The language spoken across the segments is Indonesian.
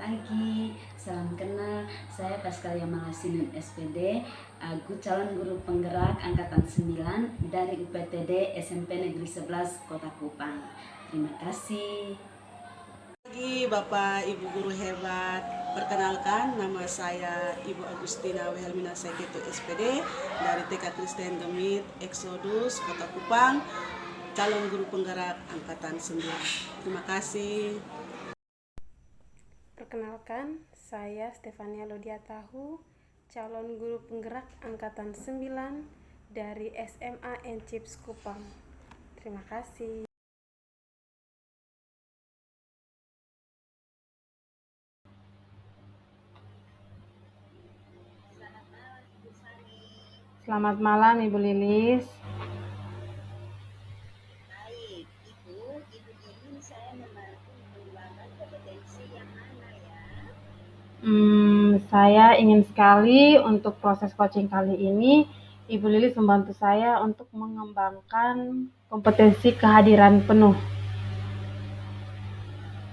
pagi, salam kenal. Saya Pascal Yamala Sinun SPD, calon guru penggerak angkatan 9 dari UPTD SMP Negeri 11 Kota Kupang. Terima kasih. Pagi Bapak Ibu guru hebat, perkenalkan nama saya Ibu Agustina Wilhelmina Seketu SPD dari TK Kristen Gemit Exodus Kota Kupang, calon guru penggerak angkatan 9. Terima kasih. Perkenalkan, saya Stefania Lodia Tahu, calon guru penggerak angkatan 9 dari SMA Encips Kupang. Terima kasih. Selamat malam Ibu Lilis. Baik, Ibu ingin saya membantu mengembangkan kompetensi yang mana ya? Saya ingin sekali untuk proses coaching kali ini, Ibu Lilis membantu saya untuk mengembangkan kompetensi kehadiran penuh.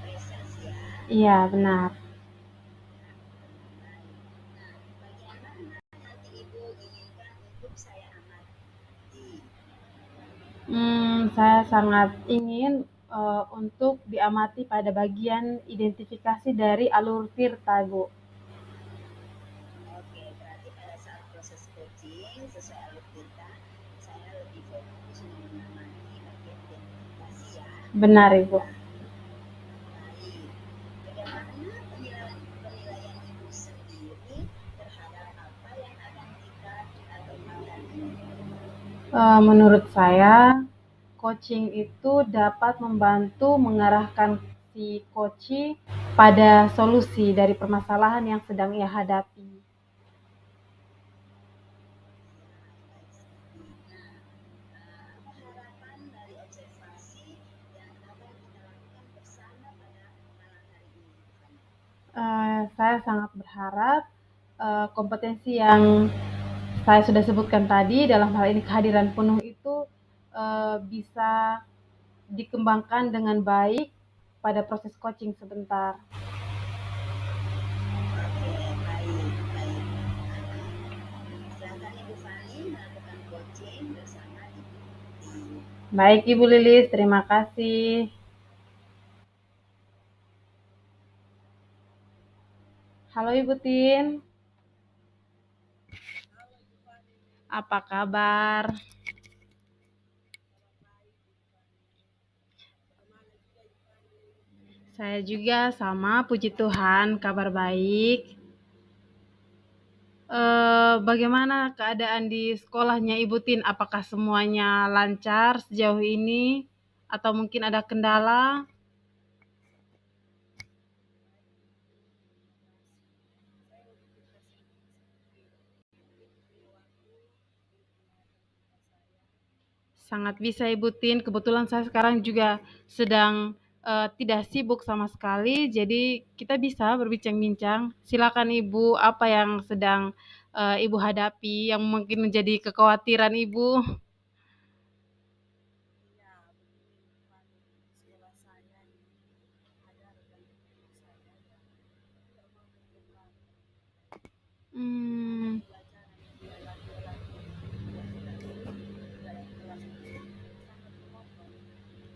Presence ya? Iya, benar. Nah, bagian mana nanti Ibu inginkan untuk saya amati? Saya sangat ingin untuk diamati pada bagian identifikasi dari alur tirta, Bu. Oke, berarti pada saat proses coaching sesuai alur kita, saya lebih fokus mengamati bagian identifikasi ya. Benar, Ibu. Baik, bagaimana penilaian Ibu sendiri terhadap apa yang akan kita kembangkan ini? Menurut saya, coaching itu dapat membantu mengarahkan si coach pada solusi dari permasalahan yang sedang ia hadapi. Apa harapan dari observasi yang akan kita lakukan bersama pada malam hari ini? Saya sangat berharap kompetensi yang saya sudah sebutkan tadi, dalam hal ini kehadiran penuh itu bisa dikembangkan dengan baik pada proses coaching sebentar. Oke, baik. Silakan Ibu Fani melakukan coaching bersama Ibu Tin. Baik Ibu Lilis, terima kasih. Halo Ibu Tin. Apa kabar? Saya juga sama, puji Tuhan, kabar baik. Bagaimana keadaan di sekolahnya Ibu Tin? Apakah semuanya lancar sejauh ini? Atau mungkin ada kendala? Sangat bisa Ibu Tin, kebetulan saya sekarang juga sedang tidak sibuk sama sekali, jadi kita bisa berbincang-bincang. Silakan Ibu, apa yang sedang Ibu hadapi, yang mungkin menjadi kekhawatiran Ibu? Hmm,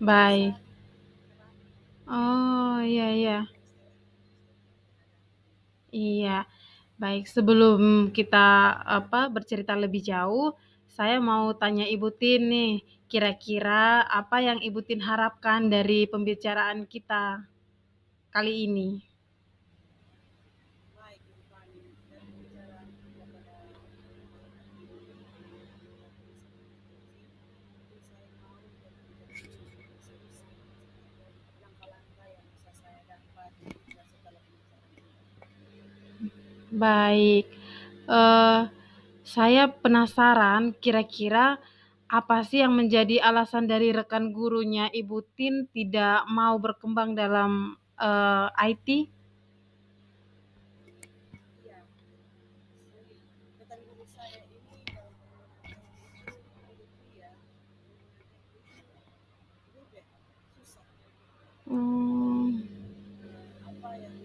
baik. Oh, iya iya. Iya. Baik, sebelum kita bercerita lebih jauh, saya mau tanya Ibu Tin nih, kira-kira apa yang Ibu Tin harapkan dari pembicaraan kita kali ini? Baik Ibu Fani, dari pembicaraan kita pada mungkin saya mau berbicara mengenai solusi atau langkah-langkah yang bisa saya dapat setelah pembicaraan ini. Baik, eh, saya penasaran kira-kira apa sih yang menjadi alasan dari rekan gurunya Ibu Tin tidak mau berkembang dalam IT? Iya, jadi rekan guru saya ini kalau menurut saya itu menurutku ya hubungannya itu rubet, susah. Hmm, Apa yang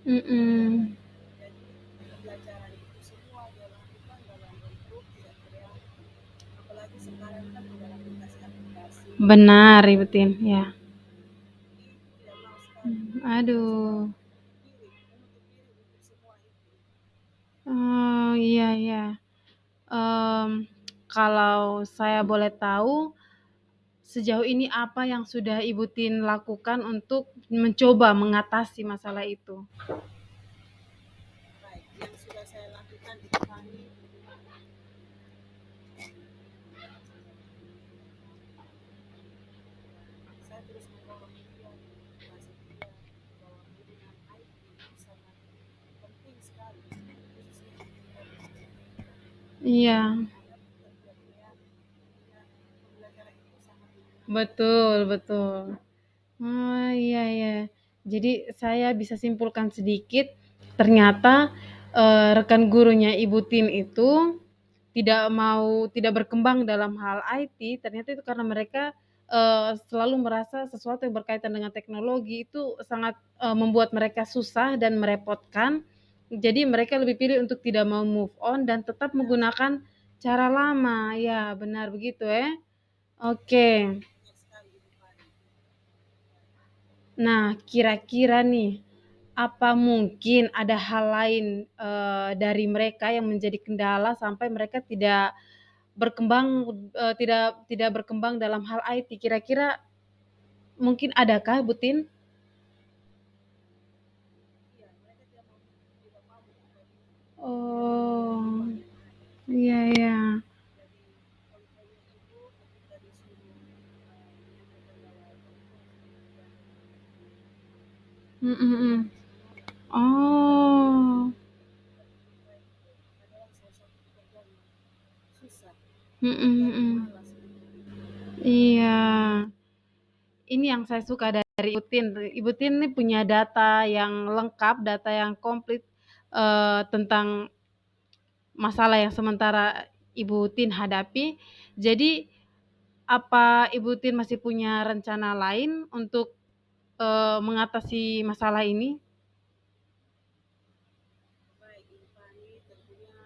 Mm-mm. Jadi pembelajaran itu semua dia lakukan dalam bentuk tidak kreatif. Apalagi sekarang kan dengan aplikasi-aplikasi Benar, Ibutin. Ya. itu tidak mau sekali sekolah Aduh. menutup diri untuk semua itu. Oh, iya, iya. Em, Kalau saya boleh tahu, sejauh ini apa yang sudah Ibu Tin lakukan untuk mencoba mengatasi masalah itu? Baik, yang sudah saya lakukan di Tiffany, saya terus mendorong dia motivasi dia bahwa penggunaan IT itu sangat penting sekali, khususnya untuk kita Iya, agar kita tidak kreatif. Ya, pembelajaran itu sangat menyenangkan. betul, betul. Oh, iya, iya. Jadi saya bisa simpulkan sedikit, ternyata rekan gurunya Ibu Tin itu tidak berkembang dalam hal IT, ternyata itu karena mereka selalu merasa sesuatu yang berkaitan dengan teknologi itu sangat membuat mereka susah dan merepotkan. Jadi mereka lebih pilih untuk tidak mau move on dan tetap menggunakan cara lama. Ya, benar begitu ya. Oke. Benar sekali Ibu Fani. Nah, kira-kira nih, apa mungkin ada hal lain dari mereka yang menjadi kendala sampai mereka berkembang tidak berkembang dalam hal IT? Kira-kira mungkin adakah, Butin? Iya, mereka tidak mau membuka diri, tidak mau Oh, berkembang. iya, iya. Jadi poin-poinnya itu ketika disuruh menyampaikan bahwa kamu harus belajar dengan Mm, mm, mereka mm. harus menolak. Oh, Karena itu adalah salah satu pekerjaan yang susah, mm, mm, pekerjaan yang mm. malas gitu. Iya. Ini yang saya suka dari Ibu Tin. Ibu Tin ini punya data yang lengkap, data yang komplit tentang masalah yang sementara Ibu Tin hadapi. Jadi, apa Ibu Tin masih punya rencana lain untuk mengatasi masalah ini? Baik, Ibu Fani, tentunya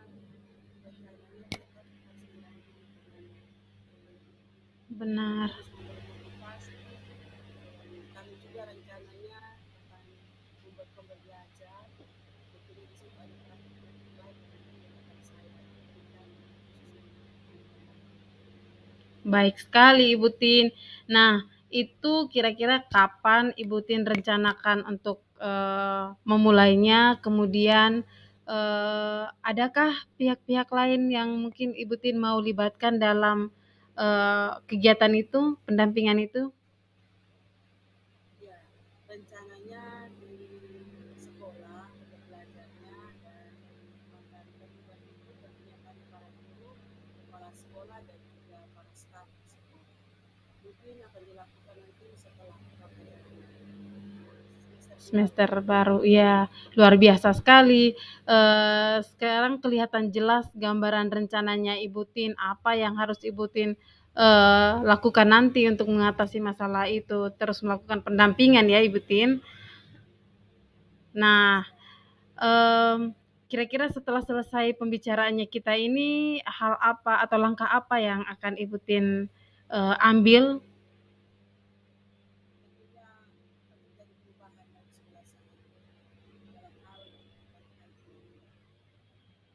rencananya tetap harus mendampingi teman Benar. terus memberi motivasi, dan kami juga rencananya akan membuat pembelajar. Tentunya di situ ada praktik-praktik baik yang nanti akan saya berikan khususnya untuk anak-anak. Baik sekali Ibu Tin. Nah, itu kira-kira kapan Ibu Tin rencanakan untuk memulainya? Kemudian adakah pihak-pihak lain yang mungkin Ibu Tin mau libatkan dalam kegiatan itu, pendampingan itu? Ya, rencananya di sekolah untuk belajarnya dan akan terlibat itu tentunya kami para guru, kepala sekolah dan juga para staf di sekolah. Mungkin akan dilakukan nanti setelah KPR semester baru. Semester baru, ya luar biasa sekali. Sekarang kelihatan jelas gambaran rencananya Ibu Tin, apa yang harus Ibu Tin lakukan nanti untuk mengatasi masalah itu, terus melakukan pendampingan ya Ibu Tin. Nah, kira-kira setelah selesai pembicaraannya kita ini, hal apa atau langkah apa yang akan Ibu Tin ambil? Tentunya akan terjadi perubahan dari sekolah saya dalam hal pendidikan IT.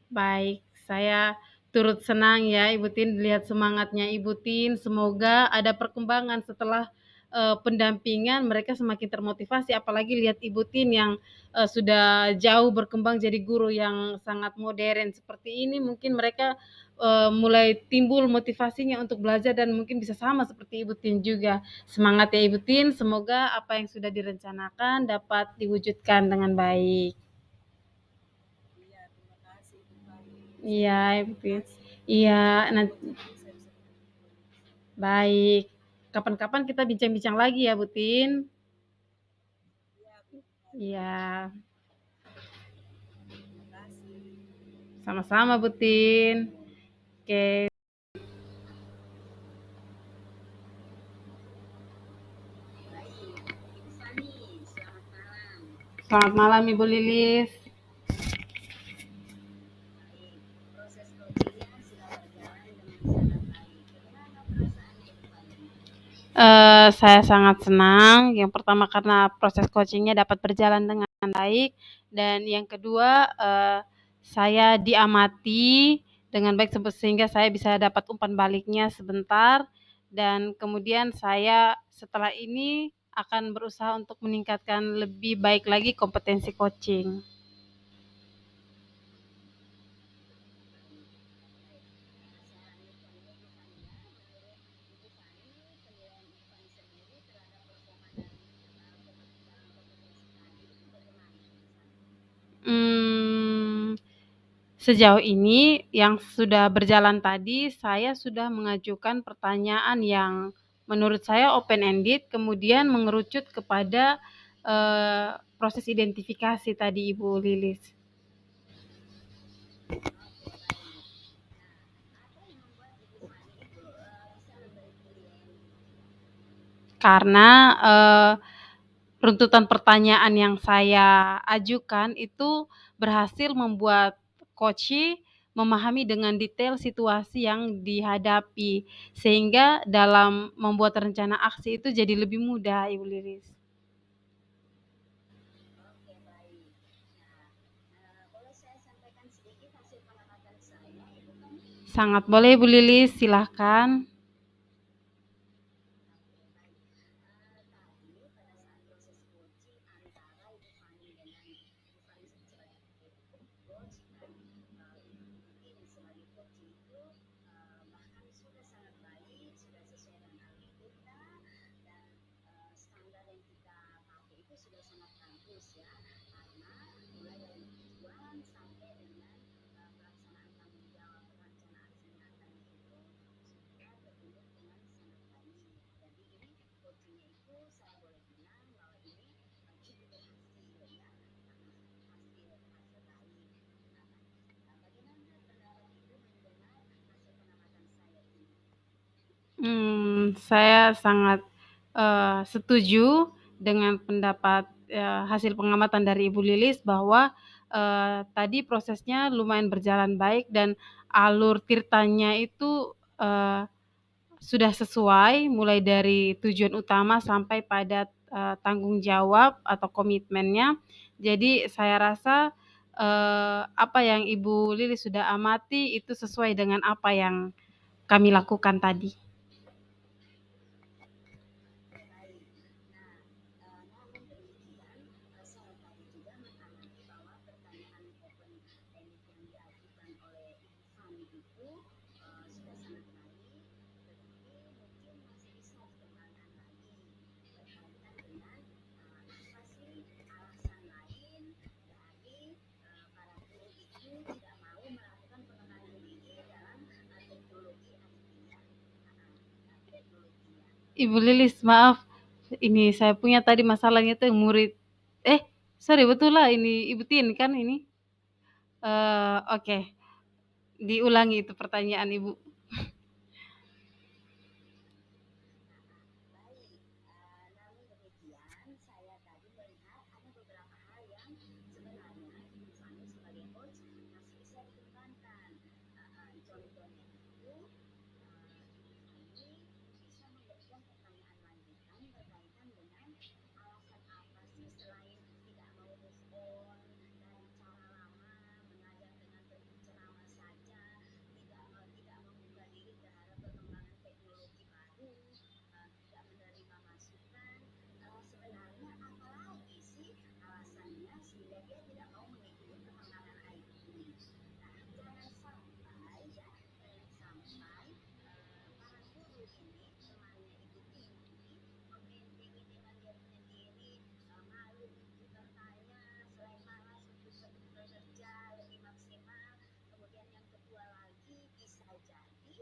Baik, saya turut senang ya Ibu Tin lihat semangatnya Ibu Tin. Semoga ada perkembangan setelah pendampingan mereka semakin termotivasi. Apalagi lihat Ibu Tin yang sudah jauh berkembang jadi guru yang sangat modern seperti ini. Mungkin mereka mulai timbul motivasinya untuk belajar dan mungkin bisa sama seperti Ibu Tin juga. Semangat ya Ibu Tin. Semoga apa yang sudah direncanakan dapat diwujudkan dengan baik. Iya, terima kasih Ibu Fani. Saya Iya, juga Ibu terima Tin. kasih Iya, atas nanti opportunity saya bisa berbagi informasi. baik. Kapan-kapan kita bincang-bincang lagi ya, Bu Tin. Iya, Bu Fani. Iya, Terima kasih. sama-sama Bu Tin. Oke. Baik, Ibu Fani, selamat malam. Selamat malam Ibu Lilis. Baik, proses coachingnya sudah berjalan dengan sangat baik. Bagaimana perasaan ke depannya? Saya sangat senang, yang pertama karena proses coachingnya dapat berjalan dengan baik, dan yang kedua, saya diamati dengan baik sehingga saya bisa dapat umpan baliknya sebentar, dan kemudian saya setelah ini akan berusaha untuk meningkatkan lebih baik lagi kompetensi coaching. Baik, baik. Saya lanjutkan ya Ibu Fani ya. Menurut Ibu Fani, penilaian Ibu Fani sendiri terhadap performa dari dalam kompetensi tadi itu bagaimana Ibu Fani? Sejauh ini yang sudah berjalan tadi, saya sudah mengajukan pertanyaan yang menurut saya open-ended, kemudian mengerucut kepada, proses identifikasi tadi Ibu Lilis. Oke, baik. Nah, apa yang membuat Ibu Fani itu bisa memberi penilaian demikian? Karena, runtutan pertanyaan yang saya ajukan itu berhasil membuat coach memahami dengan detail situasi yang dihadapi, sehingga dalam membuat rencana aksi itu jadi lebih mudah, Ibu Lilis. Oke, baik. Nah, boleh saya sampaikan sedikit hasil pengamatan saya, Ibu Fani? Sangat boleh Ibu Lilis, silahkan. Oke, baik. Tadi pada saat proses coaching antara Ibu Fani dengan Ibu Fani sebagai coach dan Ibu Titin sebagai coach itu bahkan sudah sangat baik, sudah sesuai dengan alur kita dan standar yang kita pakai itu sudah sangat bagus ya, karena mulai dari tujuan sampai dengan pelaksanaan tanggung jawab rencana aksi nyatanya itu sudah terbentuk dengan sangat baik. Jadi ini coachingnya itu saya boleh bilang bahwa ini cukup berhasil ya, hasil baik. Bagaimana pendapat Ibu mendengar hasil pengamatan saya ini? Saya sangat, setuju dengan pendapat, hasil pengamatan dari Ibu Lilis bahwa, tadi prosesnya lumayan berjalan baik dan alur ceritanya itu, sudah sesuai mulai dari tujuan utama sampai pada, tanggung jawab atau komitmennya. Jadi saya rasa, apa yang Ibu Lilis sudah amati itu sesuai dengan apa yang kami lakukan tadi. Oke, baik. Nah, namun demikian, saya tadi juga mengamati bahwa pertanyaan open ended yang diajukan oleh Ibu Fani itu sudah sangat baik, tetapi mungkin masih bisa dikembangkan lagi berkaitan dengan apa sih alasan lain dari para guru itu tidak mau melakukan pengembangan diri dalam teknologi IT ya, teknologi ya. Ibu Lilis, maaf, ini saya punya tadi masalahnya tuh murid eh, sorry betul lah ini Ibu Tin kan ini? Oke, diulangi itu pertanyaan Ibu. Baik, namun demikian saya tadi melihat ada beberapa hal yang sebenarnya Ibu Fani sebagai coach masih bisa dikembangkan. Contohnya itu Ibu Fani bisa memberikan pertanyaan lanjutan berkaitan dengan alasan apa sih selain tidak mau move on dari cara lama mengajar dengan berceramah saja, tidak membuka diri terhadap perkembangan teknologi baru, tidak menerima masukan. Sebenarnya apalagi sih alasannya sehingga dia tidak mau mengikuti perkembangan IT. Nah, jangan sampai ya, jangan sampai para guru ini, temannya Ibu Titi, membentengi dengan dia punya diri, malu untuk bertanya, selain malas untuk bekerja lebih maksimal. Kemudian yang kedua lagi bisa jadi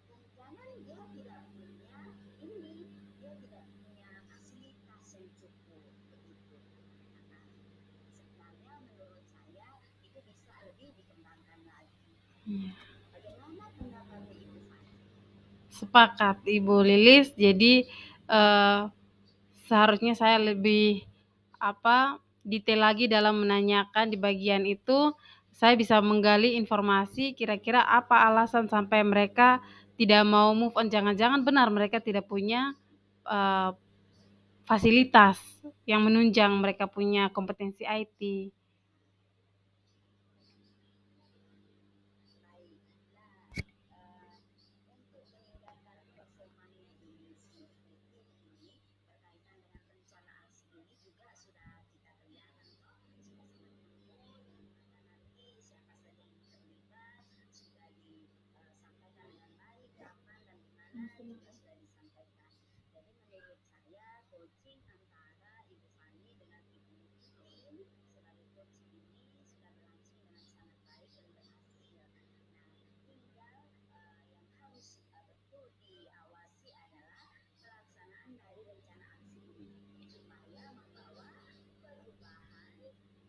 jangan-jangan dia tidak punya ini, dia tidak punya fasilitas yang cukup begitu. Nah, sebenarnya menurut saya itu bisa lebih dikembangkan lagi. Bagaimana pendapatnya Ibu Fani? Sepakat Ibu Lilis, jadi, seharusnya saya lebih, apa, detail lagi dalam menanyakan di bagian itu, saya bisa menggali informasi kira-kira apa alasan sampai mereka tidak mau move on, jangan-jangan benar mereka tidak punya, eee, fasilitas yang menunjang mereka punya kompetensi IT. Baik. Nah, untuk meningkatkan performanya di semester ini berkaitan dengan rencana aksi ini juga sudah kita kerjakan toh, sudah sangat mendukung. Maka nanti siapa saja yang terlibat sudah disampaikan dengan baik kapan dan di mana juga sudah disampaikan. Jadi menurut saya coaching antara Ibu Fani dengan Ibu Tin sebagai coach ini sudah berlangsung dengan sangat baik dan berhasil. Nah, tinggal yang harus betul diawasi adalah pelaksanaan dari rencana aksi ini supaya membawa perubahan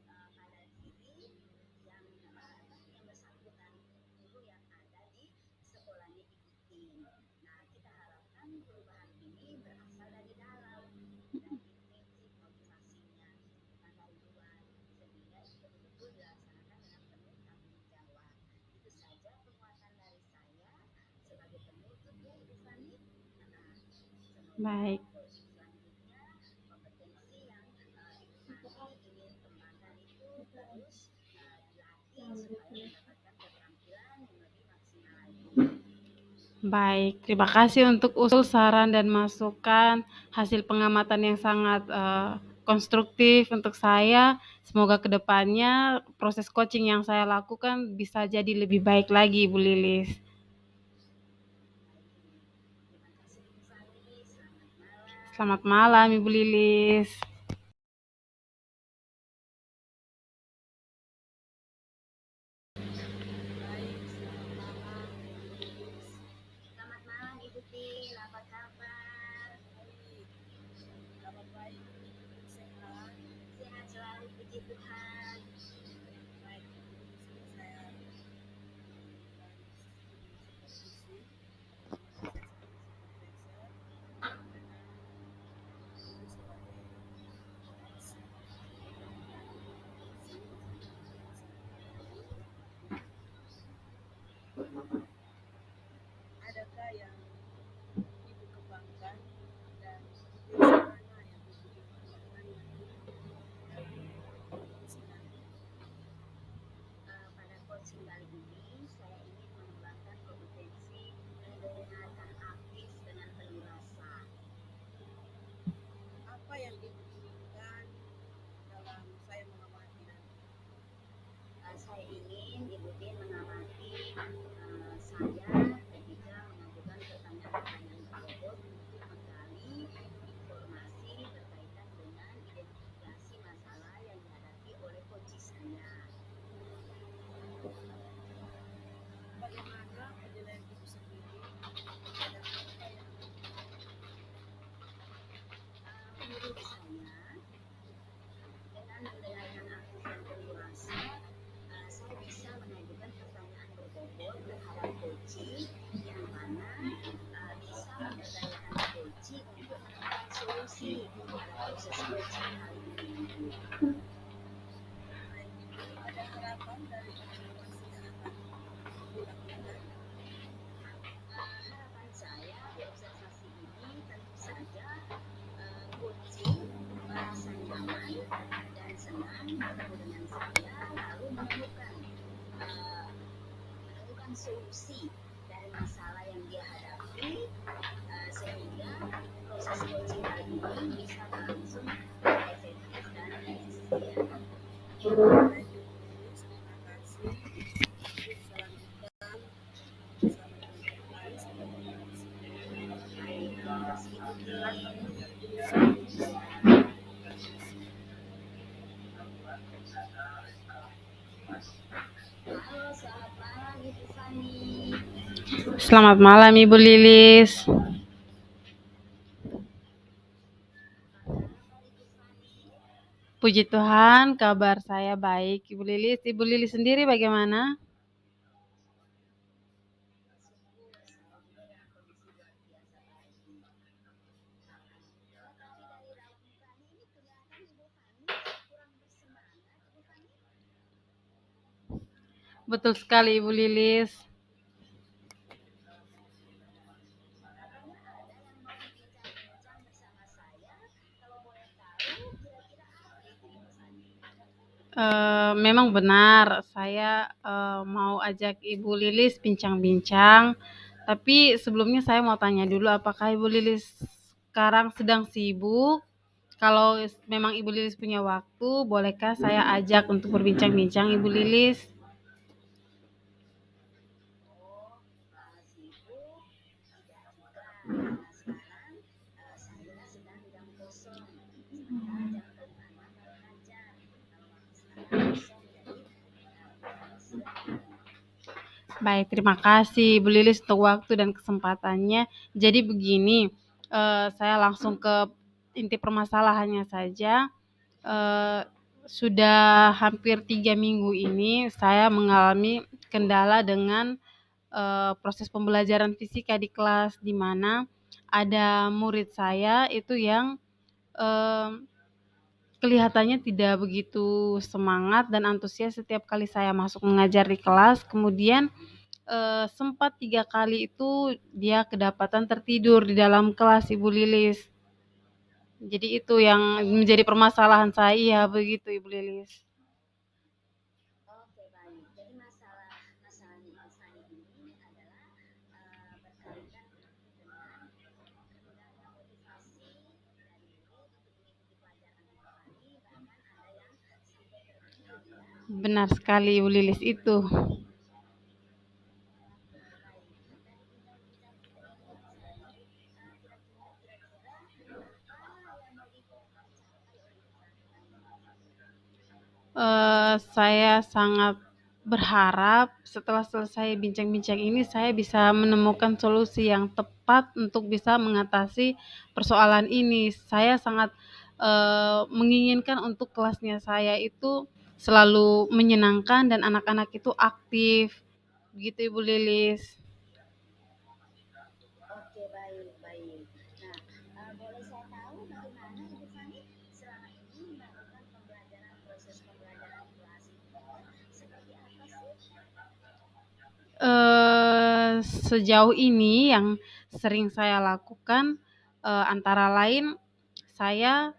pada diri yang bersangkutan guru yang ada di sekolahnya Ibu Tin. Nah, kita harapkan perubahan ini berasal dari dalam, dari intrinsik motivasinya, bukan dari luar, sehingga itu betul-betul dilaksanakan dengan penuh tanggung jawab. Itu saja penguatan dari saya sebagai penutup ya Ibu Fani. Nah, semoga Baik. untuk selanjutnya kompetensi yang Ibu Fani ingin kembangkan itu terus dilatih supaya mendapatkan keterampilan yang lebih maksimal lagi. Baik, terima kasih untuk usul, saran, dan masukan, hasil pengamatan yang sangat konstruktif untuk saya. Semoga kedepannya proses coaching yang saya lakukan bisa jadi lebih baik lagi, Ibu Lilis. Terima kasih Ibu Fani, selamat malam. Selamat malam, Ibu Lilis. Selamat malam Ibu Tin, apa kabar? Kabar baik, sehat. Sehat selalu, puji Tuhan. Baik, saya supervisi, saya sebagai adakah yang Ibu kembangkan dan mana yang Ibu kembangkan Pada coaching kali ini, saya ingin mengembangkan kompetensi mendengarkan aktif dengan penuh rasa. apa yang Ibu inginkan dalam saya mengamati dan Saya ingin Ibu Tin mengamati saya ketika mengajukan pertanyaan-pertanyaan tersebut untuk menggali informasi berkaitan dengan identifikasi masalah yang dihadapi oleh coach saya. bagaimana penilaian Ibu sendiri dan apa yang Menurut saya, dengan mendengarkan aktif dan penuh rasa, saya bisa mengajukan pertanyaan berbobot terhadap coaching yang mana bisa memberdayakan coaching untuk menemukan solusi pada proses coaching kali ini. ada harapan dari observasi yang akan dilakukan? Harapan saya di observasi ini tentu saja coaching merasa nyaman dan senang bertemu dengan saya lalu menemukan solusi dari masalah yang dia hadapi sehingga proses coaching kali ini bisa berlangsung efektif dan efisien. Baik, Ibu Lilis, terima kasih. Selanjutnya bersama dengan Ibu Lilis, Baik, terima kasih Ibu Tin. Halo, selamat malam Ibu Fani. Selamat malam, Ibu Lilis. Puji Tuhan, kabar saya baik, Ibu Lilis. Ibu Lilis sendiri bagaimana? Betul sekali Ibu Lilis. Katanya ada yang mau bincang-bincang bersama saya. Kalau boleh tahu, kira-kira apa itu Ibu Fani? Memang benar saya, mau ajak Ibu Lilis bincang-bincang, tapi sebelumnya saya mau tanya dulu apakah Ibu Lilis sekarang sedang sibuk? Kalau memang Ibu Lilis punya waktu, bolehkah saya ajak untuk berbincang-bincang Ibu Lilis? Oh, sibuk? Tidak juga, karena sekarang saya sedang tidak kosong. Saya jam 6 baru ngajar. Kalau waktu sekarang kosong, jadi kita silakan. Baik, terima kasih Ibu Lilis untuk waktu dan kesempatannya. Jadi begini, saya langsung ke inti permasalahannya saja. Eh, Sudah hampir 3 minggu ini saya mengalami kendala dengan proses pembelajaran fisika di kelas, di mana ada murid saya itu yang eh, kelihatannya tidak begitu semangat dan antusias setiap kali saya masuk mengajar di kelas. Kemudian sempat 3 kali itu dia kedapatan tertidur di dalam kelas Ibu Lilis. Jadi itu yang menjadi permasalahan saya, iya begitu Ibu Lilis. Oke, baik. Jadi masalahnya Ibu Fani ini adalah berkaitan dengan kurangnya motivasi dari murid untuk mengikuti pelajaran Ibu Fani, bahkan ada yang sampai tertidur ya. Benar sekali Ibu Lilis itu. Baik, dari bincang-bincang kita ini Ibu Fani, kira-kira apa yang mau dicapai oleh Ibu Fani akhir-akhir ini? Saya sangat berharap setelah selesai bincang-bincang ini saya bisa menemukan solusi yang tepat untuk bisa mengatasi persoalan ini. Saya sangat, menginginkan untuk kelasnya saya itu selalu menyenangkan dan anak-anak itu aktif, begitu Ibu Lilis. Oke, baik, baik. Nah, boleh saya tahu bagaimana Ibu Fani selama ini melakukan pembelajaran, proses pembelajaran di kelas itu seperti apa sih? Sejauh ini yang sering saya lakukan, antara lain saya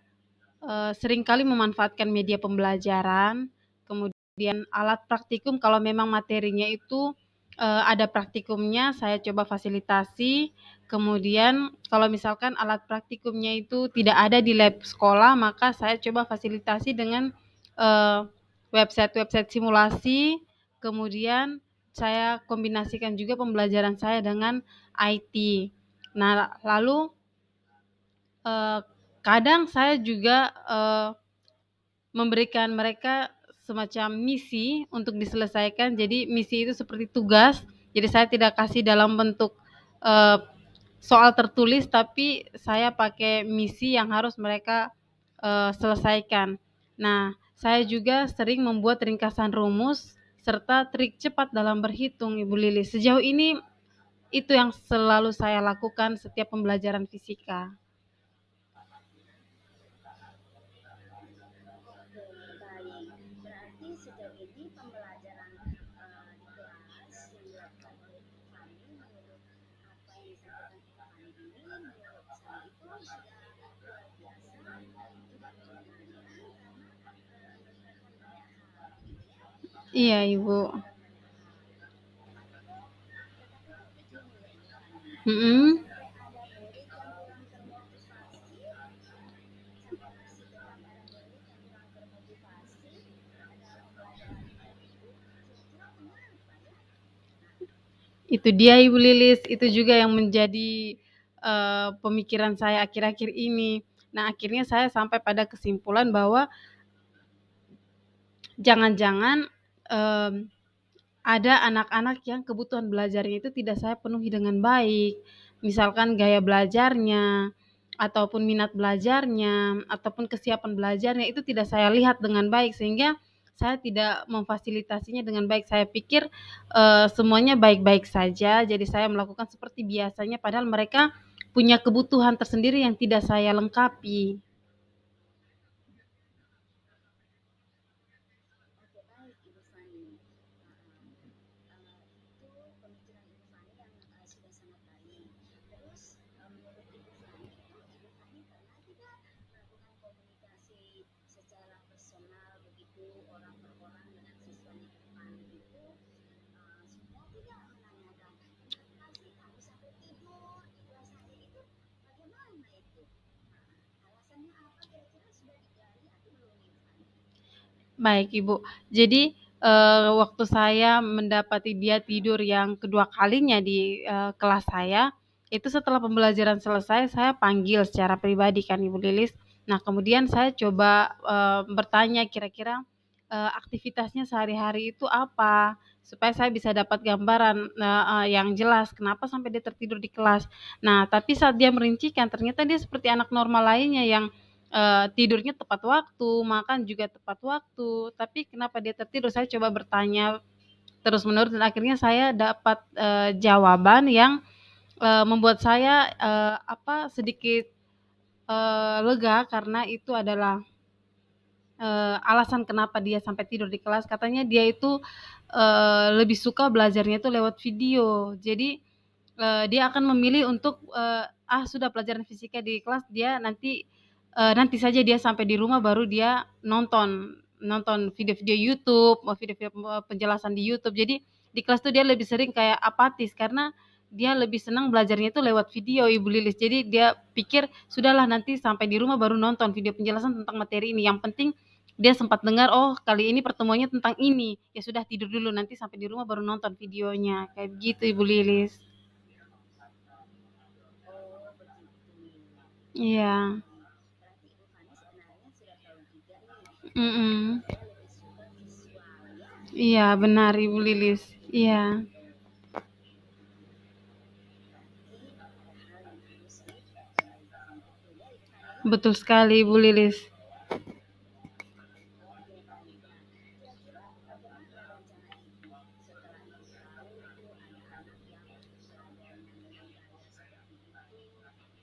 seringkali memanfaatkan media pembelajaran, kemudian alat praktikum kalau memang materinya itu, ada praktikumnya saya coba fasilitasi, kemudian kalau misalkan alat praktikumnya itu tidak ada di lab sekolah, maka saya coba fasilitasi dengan, eee, website-website simulasi, kemudian saya kombinasikan juga pembelajaran saya dengan IT. Nah, lalu, eee, kadang saya juga, memberikan mereka semacam misi untuk diselesaikan. Jadi misi itu seperti tugas, jadi saya tidak kasih dalam bentuk, eee, soal tertulis, tapi saya pakai misi yang harus mereka, selesaikan. Nah, saya juga sering membuat ringkasan rumus serta trik cepat dalam berhitung, Ibu Lilis. Sejauh ini itu yang selalu saya lakukan setiap pembelajaran fisika. Oke, baik. Berarti sejauh ini pembelajaran di kelas yang dilakukan oleh Ibu Fani menurut apa yang disampaikan Ibu Fani ini, menurut saya itu sudah luar biasa, juga menyenangkan karena menemukan banyak hal gitu ya. Iya, Ibu. Menemukan banyak hal. Tetapi kok begini ya Ibu Fani, kalau Mhm. sampai ada murid yang kurang termotivasi, sampai masih tetap ada murid yang kurang termotivasi dalam pembelajaran di kelas itu, kira-kira kenapa ya? Itu dia Ibu Lilis, itu juga yang menjadi, pemikiran saya akhir-akhir ini. Nah, akhirnya saya sampai pada kesimpulan bahwa jangan-jangan, mmm, ada anak-anak yang kebutuhan belajarnya itu tidak saya penuhi dengan baik. Misalkan gaya belajarnya, ataupun minat belajarnya, ataupun kesiapan belajarnya itu tidak saya lihat dengan baik, sehingga saya tidak memfasilitasinya dengan baik. Saya pikir, semuanya baik-baik saja, jadi saya melakukan seperti biasanya, padahal mereka punya kebutuhan tersendiri yang tidak saya lengkapi. Oke, baik Ibu Fani. pemikiran Ibu Fani yang sudah sangat baik. Terus menurut Ibu Fani itu Ibu Fani pernah tidak melakukan komunikasi secara personal begitu orang per orang dengan siswa di depan itu sudah tidak menanyakan kenapa sih kamu sampai tidur di kelas saya itu bagaimana itu. Alasannya apa kira-kira sudah digali atau belum Ibu Fani? Baik, Ibu. Jadi, waktu saya mendapati dia tidur yang kedua kalinya di, kelas saya, itu setelah pembelajaran selesai saya panggil secara pribadi kan Ibu Lilis. Nah, kemudian saya coba, bertanya kira-kira, aktivitasnya sehari-hari itu apa? Supaya saya bisa dapat gambaran, yang jelas kenapa sampai dia tertidur di kelas. Nah, tapi saat dia merincikan ternyata dia seperti anak normal lainnya yang tidurnya tepat waktu, makan juga tepat waktu, tapi kenapa dia tertidur, saya coba bertanya terus-menerus dan akhirnya saya dapat, jawaban yang, membuat saya, sedikit, lega karena itu adalah, alasan kenapa dia sampai tidur di kelas. Katanya dia itu, lebih suka belajarnya itu lewat video. Jadi, dia akan memilih untuk, sudah pelajaran fisika di kelas dia nanti saja dia sampai di rumah baru dia nonton nonton video-video YouTube, video-video, penjelasan di YouTube. Jadi di kelas tuh dia lebih sering kayak apatis karena dia lebih senang belajarnya itu lewat video, Ibu Lilis. Jadi dia pikir, "Sudahlah nanti sampai di rumah baru nonton video penjelasan tentang materi ini, yang penting dia sempat dengar, oh kali ini pertemuannya tentang ini, ya sudah tidur dulu nanti sampai di rumah baru nonton videonya." Kayak begitu, Ibu Lilis. Oh begitu. Iya, Berarti Ibu Fani sebenarnya sudah tahu juga nih mhm. dia lebih suka visual ya. Iya benar Ibu Lilis, iya, Berarti ada hal yang harus diperbaiki. Betul ya Ibu Fani? betul sekali Ibu Lilis. Oke baik. Nah kira-kira bagaimana rencana Ibu setelah Ibu tahu itu ada anak yang belajarnya dengan gaya seperti itu,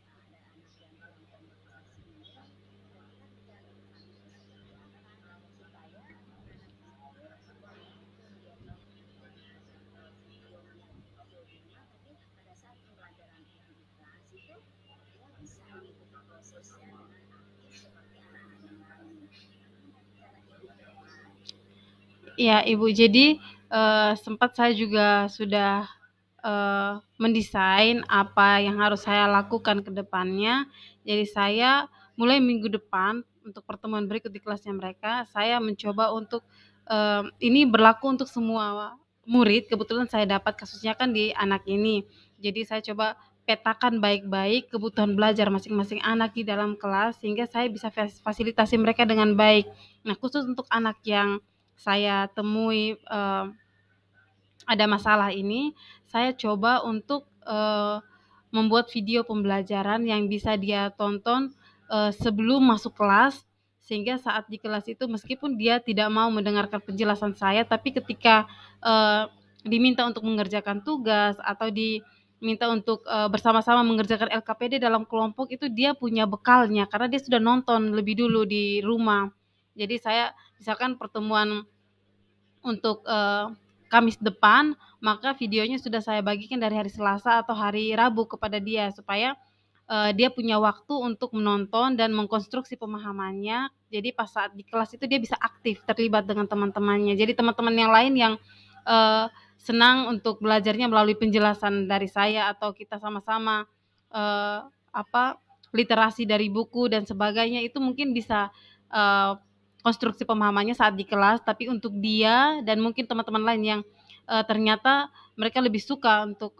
ada anak yang kurang termotivasi ini, kira-kira rencana Ibu Fani itu seperti apa supaya anak itu walaupun dia tidak mendengar melihat video di rumah, tapi pada saat pembelajaran itu di kelas itu dia bisa mengikuti prosesnya dengan aktif seperti anak-anak yang lain. Bagaimana rencana Ibu ke depan? Iya Ibu, jadi, sempat saya juga sudah, mendesain apa yang harus saya lakukan ke depannya. Jadi saya mulai minggu depan untuk pertemuan berikut di kelasnya mereka, saya mencoba untuk, ini berlaku untuk semua murid, kebetulan saya dapat kasusnya kan di anak ini. Jadi saya coba petakan baik-baik kebutuhan belajar masing-masing anak di dalam kelas, sehingga saya bisa fasilitasi mereka dengan baik. Nah, khusus untuk anak yang saya temui, ada masalah ini, saya coba untuk, membuat video pembelajaran yang bisa dia tonton, sebelum masuk kelas, sehingga saat di kelas itu meskipun dia tidak mau mendengarkan penjelasan saya, tapi ketika, diminta untuk mengerjakan tugas atau diminta untuk, bersama-sama mengerjakan LKPD dalam kelompok, itu dia punya bekalnya, karena dia sudah nonton lebih dulu di rumah. Jadi saya misalkan pertemuan untuk, Kamis depan, maka videonya sudah saya bagikan dari hari Selasa atau hari Rabu kepada dia supaya, dia punya waktu untuk menonton dan mengkonstruksi pemahamannya. Jadi pas saat di kelas itu dia bisa aktif terlibat dengan teman-temannya. Jadi teman-teman yang lain yang, senang untuk belajarnya melalui penjelasan dari saya atau kita sama-sama, eee, apa, literasi dari buku dan sebagainya itu mungkin bisa, eee konstruksi pemahamannya saat di kelas, tapi untuk dia dan mungkin teman-teman lain yang, ternyata mereka lebih suka untuk,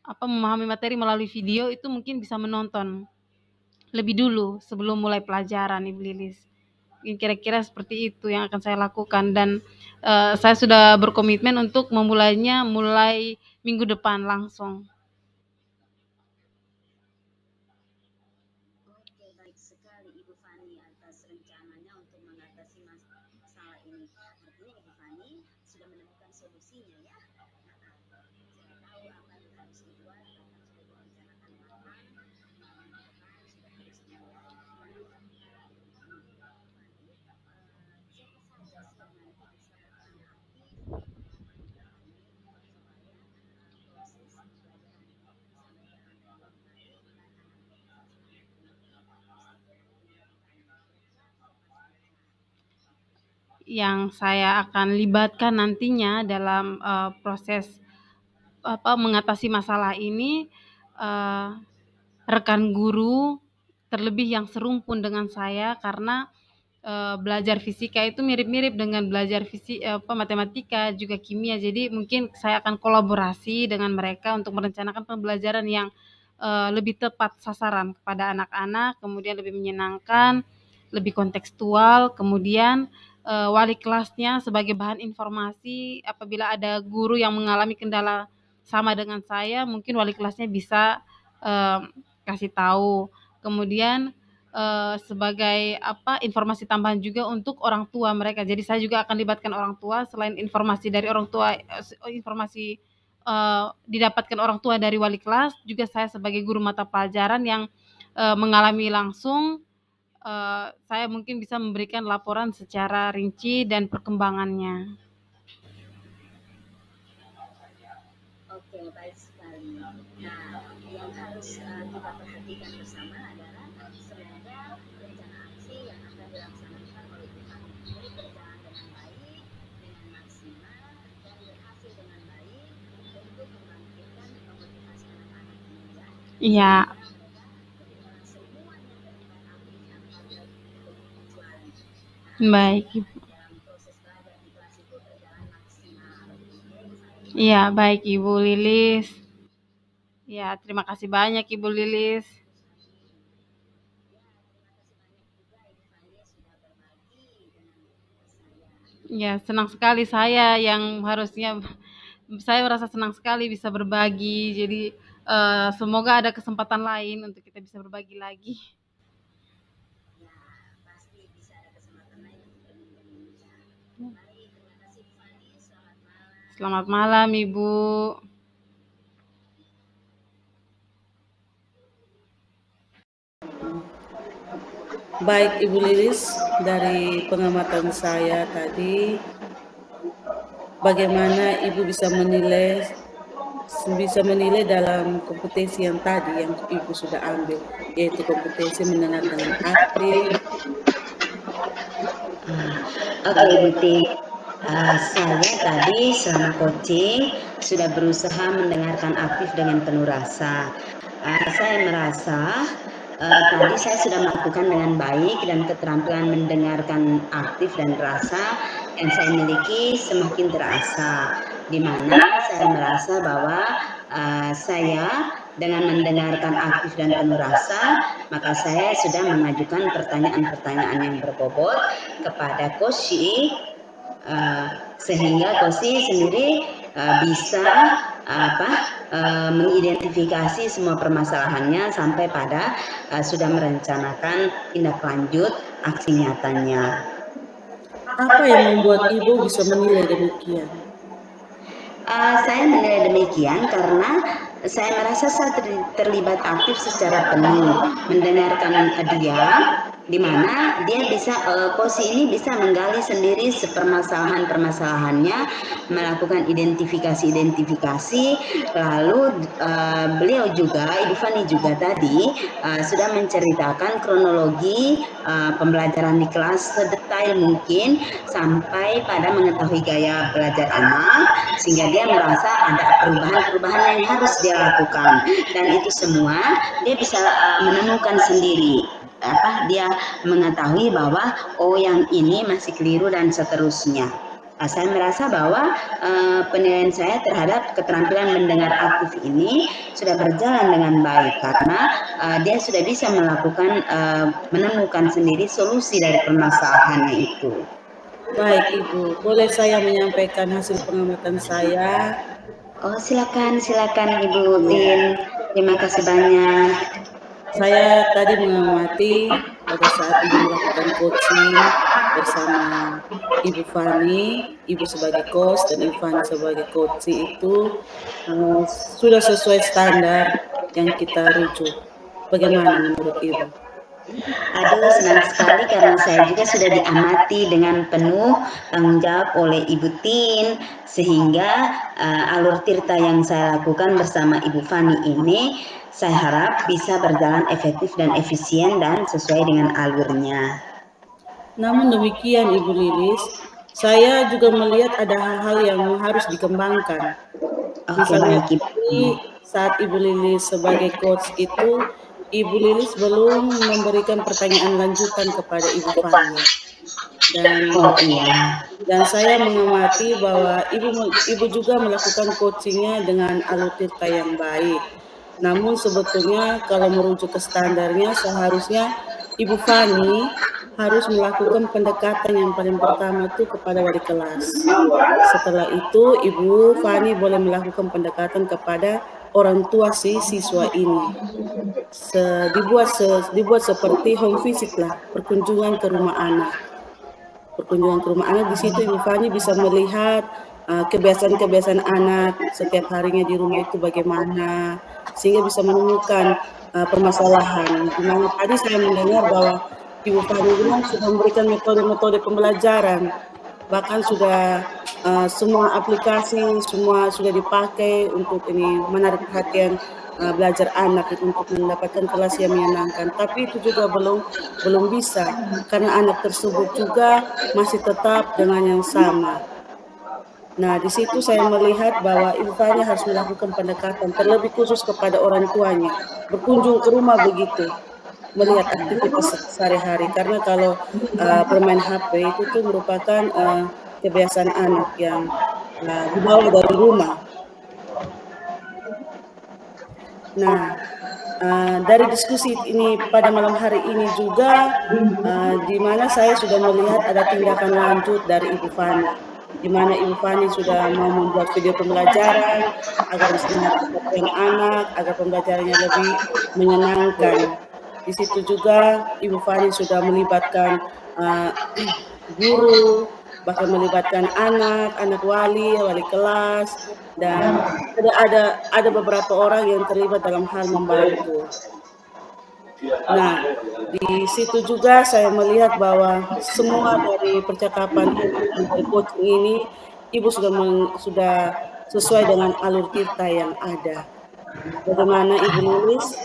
memahami materi melalui video itu mungkin bisa menonton lebih dulu sebelum mulai pelajaran, Ibu Lilis. Kira-kira seperti itu yang akan saya lakukan dan, saya sudah berkomitmen untuk memulainya mulai minggu depan langsung. Oke, baik sekali Ibu Fani atas rencananya untuk mengatasi masalah ini. Artinya Ibu Fani sudah menemukan solusinya ya. Sudah tahu apa yang harus dibuat, bahkan sudah direncanakan matang. Minggu depan sudah harus dimulai. Nah, kira-kira menurut Ibu Fani, siapa saja sih yang nanti bisa berperan aktif dalam pemahaman Ibu Fani? yang saya akan libatkan nantinya dalam proses mengatasi masalah ini, eee, rekan guru, terlebih yang serumpun dengan saya karena belajar fisika itu mirip-mirip dengan belajar matematika, juga kimia. Jadi mungkin saya akan kolaborasi dengan mereka untuk merencanakan pembelajaran yang lebih tepat sasaran kepada anak-anak, kemudian lebih menyenangkan, lebih kontekstual, kemudian wali kelasnya sebagai bahan informasi apabila ada guru yang mengalami kendala sama dengan saya, mungkin wali kelasnya bisa kasih tahu. Kemudian sebagai informasi tambahan juga untuk orang tua mereka. Jadi saya juga akan libatkan orang tua selain informasi dari orang tua, informasi didapatkan orang tua dari wali kelas, juga saya sebagai guru mata pelajaran yang mengalami langsung, saya mungkin bisa memberikan laporan secara rinci dan perkembangannya. Oke, baik sekali. Nah, yang harus kita perhatikan bersama adalah sebenarnya rencana aksi yang akan dilaksanakan oleh Tuhan ini berjalan dengan baik, dengan maksimal, dan berhasil dengan baik untuk membangkitkan motivasi anak-anak muda. Iya, Sehingga mereka semuanya terlibat aktif tanpa terkecuali. baik Ibu. Dalam proses belajar di kelas itu berjalan maksimal. Oke, Bu Fani? Iya, baik Ibu Lilis. Ya, terima kasih banyak Ibu Lilis. Ya, senang sekali saya yang harusnya saya merasa senang sekali bisa berbagi. Jadi, semoga ada kesempatan lain untuk kita bisa berbagi lagi. Ya, pasti bisa ada kesempatan lain untuk berbincang-bincang. Baik, terima kasih Bu Fani. Selamat malam. Selamat malam, Ibu. Baik Ibu Lilis, dari pengamatan saya tadi, bagaimana Ibu bisa menilai dalam kompetensi yang tadi yang Ibu sudah ambil, yaitu kompetensi mendengar dengan aktif. Oke, Ibu Ting. Saya tadi selama coaching sudah berusaha mendengarkan aktif dengan penuh rasa. Saya merasa tadi saya sudah melakukan dengan baik dan keterampilan mendengarkan aktif dan rasa yang saya miliki semakin terasa. Di mana saya merasa bahwa saya dengan mendengarkan aktif dan penuh rasa, maka saya sudah mengajukan pertanyaan-pertanyaan yang berbobot kepada Coach Yi, sehingga Coach Yi sendiri bisa mengidentifikasi semua permasalahannya sampai pada sudah merencanakan tindak lanjut aksi nyatanya. Apa yang membuat Ibu bisa menilai demikian? Saya menilai demikian karena saya merasa saya terlibat aktif secara penuh mendengarkan dia, di mana dia bisa Kosi ini bisa menggali sendiri permasalahannya, melakukan identifikasi, lalu beliau juga, Ibu Fani juga tadi sudah menceritakan kronologi pembelajaran di kelas sedetail mungkin sampai pada mengetahui gaya belajar anak, sehingga dia merasa ada perubahan-perubahan yang harus dia lakukan, dan itu semua dia bisa menemukan sendiri. Dia mengetahui bahwa oh yang ini masih keliru dan seterusnya. Saya merasa bahwa penilaian saya terhadap keterampilan mendengar aktif ini sudah berjalan dengan baik karena dia sudah bisa melakukan menemukan sendiri solusi dari permasalahannya itu. Baik Ibu, boleh saya menyampaikan hasil pengamatan saya? Oh, silakan Ibu Tin. Terima kasih banyak. Saya tadi mengamati pada saat Ibu melakukan coaching bersama Ibu Fani, Ibu sebagai coach dan Ibu Fani sebagai coach itu sudah sesuai standar yang kita rujuk. Bagaimana menurut Ibu? Aduh, senang sekali karena saya juga sudah diamati dengan penuh tanggung jawab oleh Ibu Tin, sehingga alur tirta yang saya lakukan bersama Ibu Fani ini saya harap bisa berjalan efektif dan efisien dan sesuai dengan alurnya. Namun demikian Ibu Lilis, saya juga melihat ada hal-hal yang harus dikembangkan. Oke, Misalnya baik Ibu. tadi saat Ibu Lilis sebagai coach itu, Ibu Lilis belum memberikan pertanyaan lanjutan kepada Ibu Fani. Oh iya. Dan saya mengamati bahwa ibu juga melakukan coachingnya dengan alur tirta yang baik. Namun sebetulnya kalau merujuk ke standarnya seharusnya Ibu Fani harus melakukan pendekatan yang paling pertama itu kepada wali kelas. Setelah itu Ibu Fani boleh melakukan pendekatan kepada orang tua si siswa ini. Dibuat seperti home visit lah, perkunjungan ke rumah anak. Di situ Ibu Fani bisa melihat kebiasaan-kebiasaan anak setiap harinya di rumah itu bagaimana, sehingga bisa menemukan permasalahan. Di mana tadi saya mendengar bahwa Ibu Fani bilang sudah memberikan metode-metode pembelajaran, bahkan sudah semua aplikasi semua sudah dipakai untuk ini menarik perhatian belajar anak untuk mendapatkan kelas yang menyenangkan. Tapi itu juga belum bisa karena anak tersebut juga masih tetap dengan yang sama. Nah, di situ saya melihat bahwa Ibu Fani harus melakukan pendekatan terlebih khusus kepada orang tuanya, berkunjung ke rumah begitu, melihat aktivitas sehari-hari. Karena kalau bermain HP itu tuh merupakan kebiasaan anak yang dibawa dari rumah. Nah, dari diskusi ini pada malam hari ini juga, di mana saya sudah melihat ada tindakan lanjut dari Ibu Fani, di mana Ibu Fani sudah mau membuat video pembelajaran agar bisa menarik perhatian anak, agar pembelajarannya lebih menyenangkan. Di situ juga Ibu Fani sudah melibatkan guru, bahkan melibatkan anak wali kelas, dan ada beberapa orang yang terlibat dalam hal membantu. Nah, di situ juga saya melihat bahwa semua dari percakapan dari coaching ini, Ibu sudah sesuai dengan alur tirta yang ada. Bagaimana Ibu Lilis?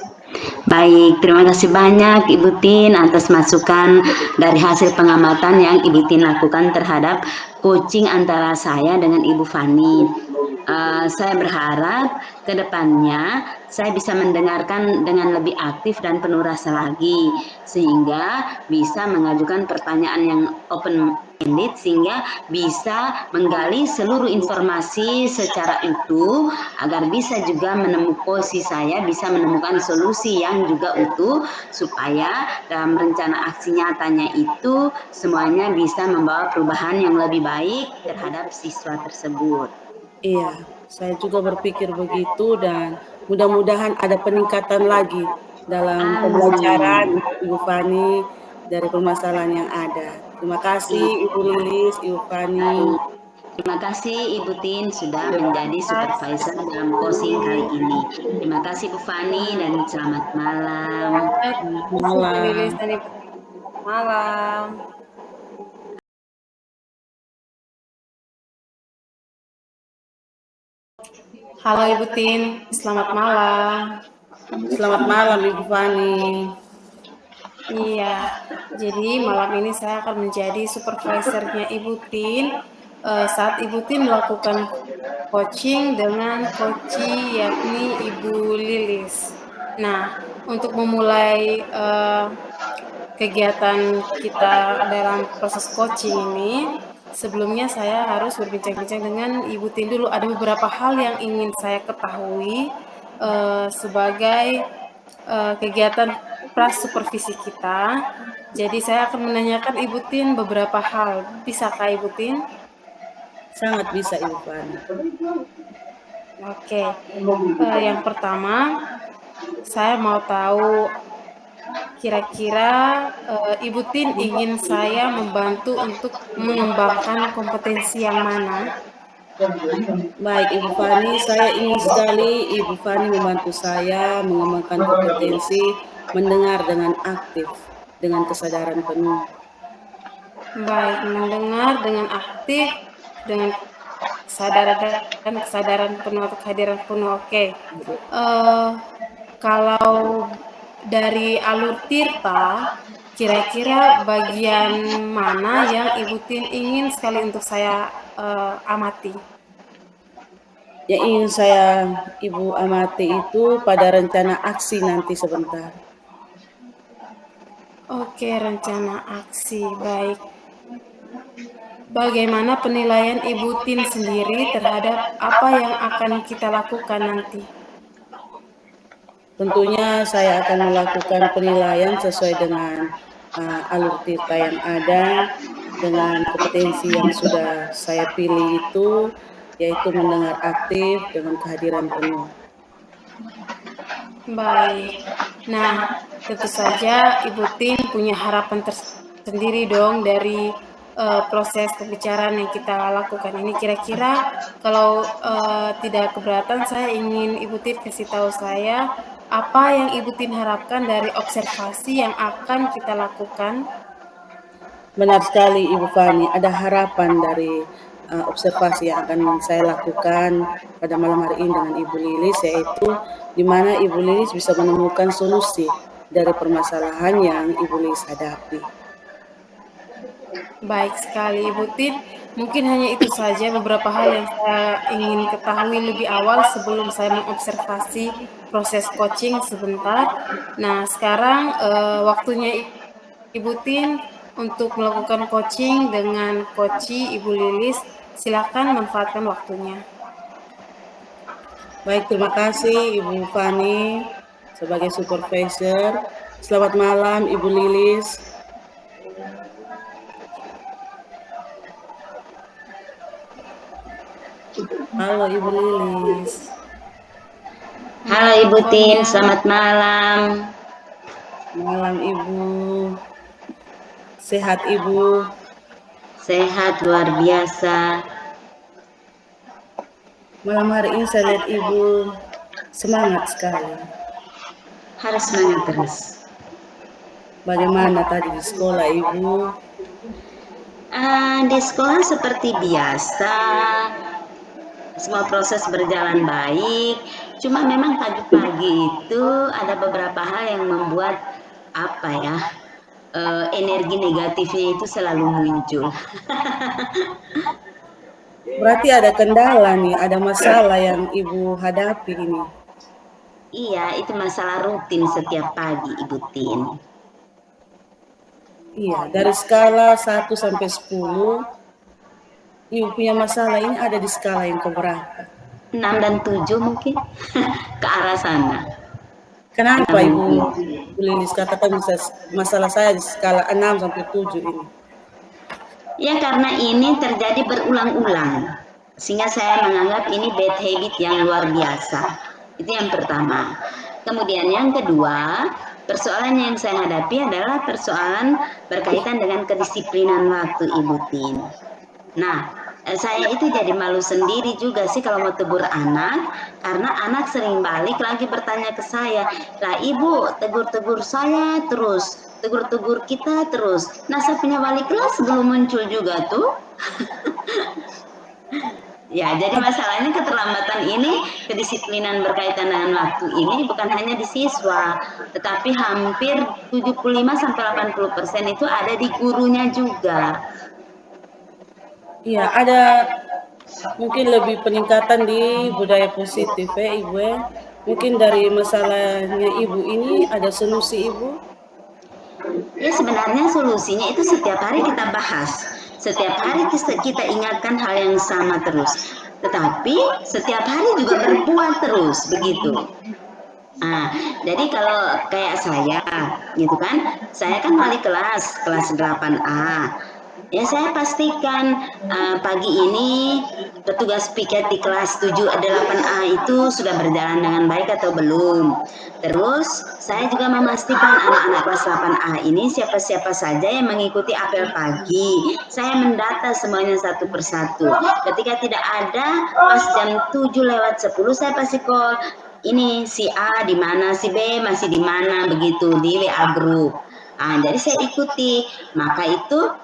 Baik, terima kasih banyak Ibu Tin atas masukan dari hasil pengamatan yang Ibu Tin lakukan terhadap coaching antara saya dengan Ibu Fani. Saya berharap ke depannya saya bisa mendengarkan dengan lebih aktif dan penuh rasa lagi, sehingga bisa mengajukan pertanyaan yang open-ended, sehingga bisa menggali seluruh informasi secara utuh, agar bisa juga menemukan saya bisa menemukan solusi yang juga utuh, supaya dalam rencana aksi nyatanya itu semuanya bisa membawa perubahan yang lebih baik terhadap siswa tersebut. Iya, saya juga berpikir begitu dan mudah-mudahan ada peningkatan lagi dalam pembelajaran Ibu Fani dari permasalahan yang ada. Terima kasih Ibu Lilis, Ibu Fani. Terima kasih Ibu Tin sudah menjadi supervisor dalam coaching kali ini. Terima kasih Bu Fani dan selamat malam. Ibu Lilis dan Ibu malam. Halo Ibu Tin, selamat malam. Selamat malam Ibu Fani. Iya, jadi malam ini saya akan menjadi supervisornya Ibu Tin saat Ibu Tin melakukan coaching dengan coachi yakni Ibu Lilis. Nah, untuk memulai kegiatan kita dalam proses coaching ini, sebelumnya saya harus berbincang-bincang dengan Ibu Tin dulu. Ada beberapa hal yang ingin saya ketahui sebagai kegiatan pra-supervisi kita. Jadi saya akan menanyakan Ibu Tin beberapa hal. Bisakah Ibu Tin? Sangat bisa Ibu Fani. Oke, yang pertama saya mau tahu kira-kira Ibu Tin ingin saya membantu untuk mengembangkan kompetensi yang mana? Baik Ibu Fani, saya ingin sekali Ibu Fani membantu saya mengembangkan kompetensi mendengar dengan aktif, dengan kesadaran penuh. Baik, mendengar dengan aktif, dengan kesadaran penuh atau kehadiran penuh. Oke. Kalau dari alur tirta, Kira-kira bagian mana yang Ibu Tin ingin sekali untuk saya amati? Yang ingin saya Ibu amati itu pada rencana aksi nanti sebentar. Oke, rencana aksi, baik. Bagaimana penilaian Ibu Tin sendiri terhadap apa yang akan kita lakukan nanti? Tentunya saya akan melakukan penilaian sesuai dengan alur tirta yang ada, dengan kompetensi yang sudah saya pilih itu, yaitu mendengar aktif dengan kehadiran penuh. Baik. Nah, tentu saja Ibu Tin punya harapan tersendiri dong dari proses pembicaraan yang kita lakukan ini. Kira-kira kalau tidak keberatan, saya ingin Ibu Tin kasih tahu saya apa yang Ibu Tin harapkan dari observasi yang akan kita lakukan. Benar sekali Ibu Fani, ada harapan dari observasi yang akan saya lakukan pada malam hari ini dengan Ibu Lilis, yaitu di mana Ibu Lilis bisa menemukan solusi dari permasalahan yang Ibu Lilis hadapi. Baik sekali Ibu Tin, mungkin hanya itu saja beberapa hal yang saya ingin ketahui lebih awal sebelum saya mengobservasi proses coaching sebentar. Nah, sekarang waktunya Ibu Tin untuk melakukan coaching dengan Coachi Ibu Lilis. Silakan manfaatkan waktunya. Baik, terima kasih Ibu Fani sebagai supervisor. Selamat malam Ibu Lilis. Halo Ibu Lilis. Halo Ibu Tin, selamat malam. Malam Ibu. Sehat Ibu? Sehat luar biasa. Malam hari ini saya lihat Ibu semangat sekali. Harus semangat terus. Bagaimana tadi di sekolah Ibu? Di sekolah seperti biasa, semua proses berjalan baik. Cuma memang pagi-pagi itu ada beberapa hal yang membuat energi negatifnya itu selalu muncul. Berarti ada kendala nih, ada masalah yang Ibu hadapi ini. Iya, itu masalah rutin setiap pagi Ibu Tin. Iya, dari skala 1 sampai 10, Ibu punya masalah ini ada di skala yang keberapa? 6 dan 7 mungkin ke arah sana. Kenapa Ibu Lilis katakan bisa masalah saya di skala 6 sampai 7 ini? Ya karena ini terjadi berulang-ulang, sehingga saya menganggap ini bad habit yang luar biasa. Itu yang pertama. Kemudian yang kedua, persoalan yang saya hadapi adalah persoalan berkaitan dengan kedisiplinan waktu Ibu Tin. Nah, saya itu jadi malu sendiri juga sih kalau mau tegur anak, karena anak sering balik lagi bertanya ke saya, lah Ibu tegur-tegur saya terus, tegur-tegur kita terus. Nah, saya punya wali kelas belum muncul juga tuh. Ya, jadi masalahnya keterlambatan ini, kedisiplinan berkaitan dengan waktu ini bukan hanya di siswa, tetapi hampir 75-80% itu ada di gurunya juga. Iya, ada mungkin lebih peningkatan di budaya positif ya Ibu ya. Mungkin dari masalahnya Ibu ini ada solusi Ibu? Ya sebenarnya solusinya itu setiap hari kita bahas. Setiap hari kita ingatkan hal yang sama terus. Tetapi setiap hari juga berbuat terus, begitu. Nah, jadi kalau kayak saya, gitu kan, saya kan wali kelas 8A. Ya saya pastikan pagi ini petugas piket di kelas 8A itu sudah berjalan dengan baik atau belum. Terus saya juga memastikan anak-anak kelas 8A ini siapa-siapa saja yang mengikuti apel pagi. Saya mendata semuanya satu persatu. Ketika tidak ada, pas jam 7:10 saya pasti call. Ini si A di mana, si B masih di mana, begitu di WA group. Jadi saya ikuti. Maka itu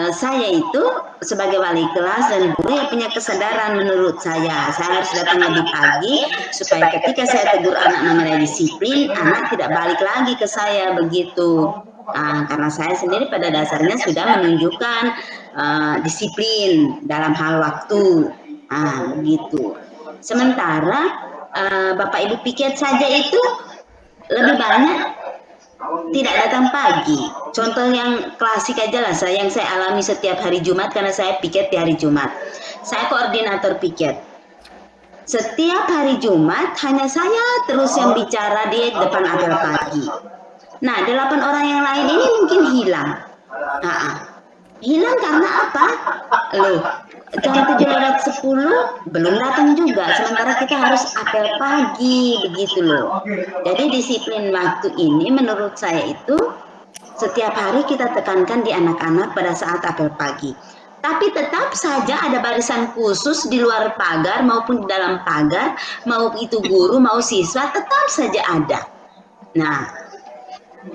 saya itu sebagai wali kelas dan guru yang punya kesadaran menurut saya harus datang lebih pagi supaya ketika saya tegur anak mengenai disiplin, anak tidak balik lagi ke saya, begitu. Karena saya sendiri pada dasarnya sudah menunjukkan disiplin dalam hal waktu, gitu. Sementara Bapak Ibu piket saja itu lebih banyak tidak datang pagi. Contoh yang klasik aja lah, yang saya alami setiap hari Jumat karena saya piket di hari Jumat. Saya koordinator piket. Setiap hari Jumat hanya saya terus yang bicara di depan apel pagi. Nah, 8 orang yang lain ini mungkin hilang. Hilang karena apa? Loh, jam 7:10 belum datang juga. Sementara kita harus apel pagi, begitu loh. Jadi disiplin waktu ini menurut saya itu setiap hari kita tekankan di anak-anak pada saat apel pagi. Tapi tetap saja ada barisan khusus di luar pagar maupun di dalam pagar, mau itu guru, mau siswa, tetap saja ada. Nah,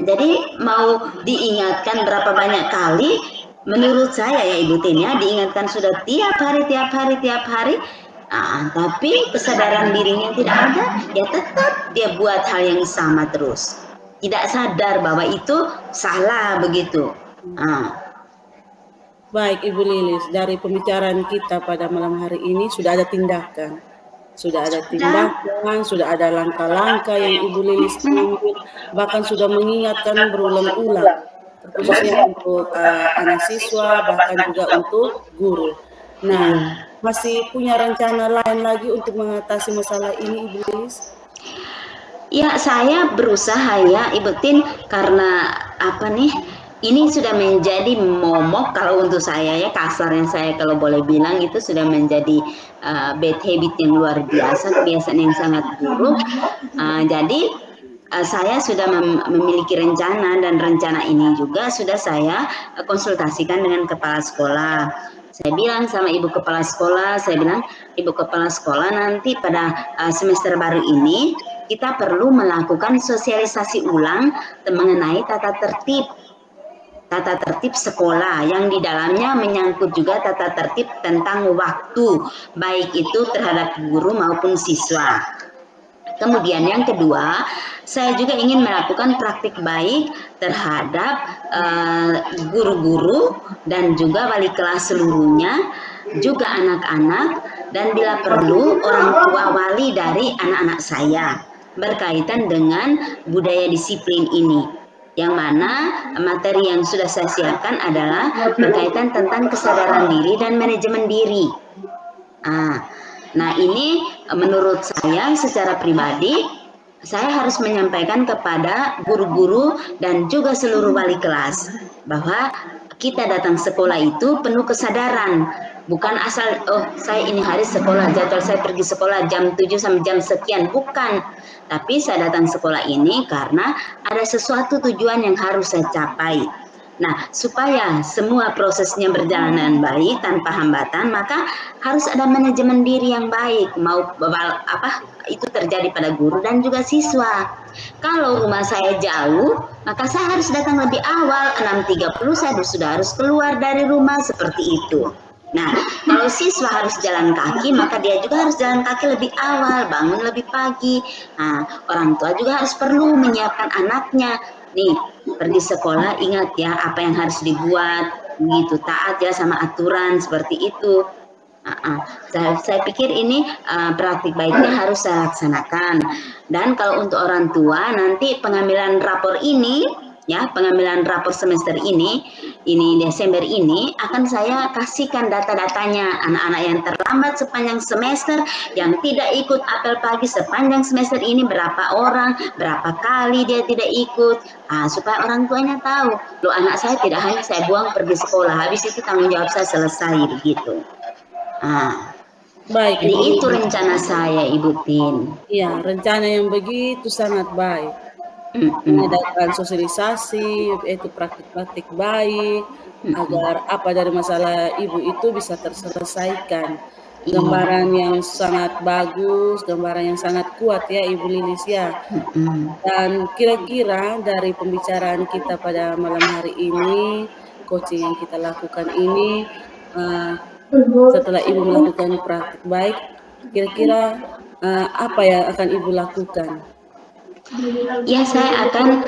jadi mau diingatkan berapa banyak kali, menurut saya ya Ibu Tin ya, diingatkan sudah tiap hari, tapi kesadaran dirinya tidak ada, ya tetap dia buat hal yang sama terus. Tidak sadar bahwa itu salah begitu. Baik Ibu Lilis, dari pembicaraan kita pada malam hari ini sudah ada tindakan. Sudah ada langkah-langkah yang Ibu Lilis ambil, bahkan sudah mengingatkan berulang-ulang, terkhususnya untuk anak siswa, bahkan juga untuk guru. Nah, masih punya rencana lain lagi untuk mengatasi masalah ini, Ibu Lilis? Ya, saya berusaha ya Ibu Tin, karena ini sudah menjadi momok kalau untuk saya ya, kasarnya saya kalau boleh bilang itu sudah menjadi bad habit yang luar biasa, kebiasaan yang sangat buruk. Jadi saya sudah memiliki rencana, dan rencana ini juga sudah saya konsultasikan dengan kepala sekolah. Saya bilang sama ibu kepala sekolah, ibu kepala sekolah nanti pada semester baru ini kita perlu melakukan sosialisasi ulang mengenai tata tertib sekolah yang di dalamnya menyangkut juga tata tertib tentang waktu, baik itu terhadap guru maupun siswa. Kemudian yang kedua, saya juga ingin melakukan praktik baik terhadap guru-guru dan juga wali kelas seluruhnya, juga anak-anak, dan bila perlu orang tua wali dari anak-anak saya berkaitan dengan budaya disiplin ini. Yang mana materi yang sudah saya siapkan adalah berkaitan tentang kesadaran diri dan manajemen diri. Nah, ini menurut saya secara pribadi, saya harus menyampaikan kepada guru-guru dan juga seluruh wali kelas bahwa kita datang sekolah itu penuh kesadaran. Bukan asal, saya ini hari sekolah, jadwal saya pergi sekolah jam 7 sampai jam sekian. Bukan. Tapi saya datang sekolah ini karena ada sesuatu tujuan yang harus saya capai. Nah, supaya semua prosesnya berjalan dengan baik tanpa hambatan, maka harus ada manajemen diri yang baik, itu terjadi pada guru dan juga siswa. Kalau rumah saya jauh, maka saya harus datang lebih awal, 6.30 saya sudah harus keluar dari rumah, seperti itu. Nah, kalau siswa harus jalan kaki, maka dia juga harus jalan kaki lebih awal, bangun lebih pagi. Nah, orang tua juga harus perlu menyiapkan anaknya. Nih, pergi sekolah, ingat ya apa yang harus dibuat, gitu, taat ya sama aturan seperti itu. Saya pikir ini praktik baiknya harus saya laksanakan. Dan kalau untuk orang tua, nanti pengambilan rapor ini, ya, pengambilan rapor semester ini Desember ini akan saya kasihkan data-datanya, anak-anak yang terlambat sepanjang semester, yang tidak ikut apel pagi sepanjang semester ini berapa orang, berapa kali dia tidak ikut, supaya orang tuanya tahu, loh anak saya tidak hanya saya buang pergi sekolah, habis itu tanggung jawab saya selesai, begitu. Baik, Jadi itu rencana saya, Ibu Tin. Iya, rencana yang begitu sangat baik. Mengadakan sosialisasi, itu praktik-praktik baik, agar apa dari masalah ibu itu bisa terselesaikan. Gambaran yang sangat bagus, gambaran yang sangat kuat ya Ibu Lilis ya. Dan kira-kira dari pembicaraan kita pada malam hari ini, coaching yang kita lakukan ini, setelah Ibu melakukan praktik baik, kira-kira apa yang akan Ibu lakukan? Ya, saya akan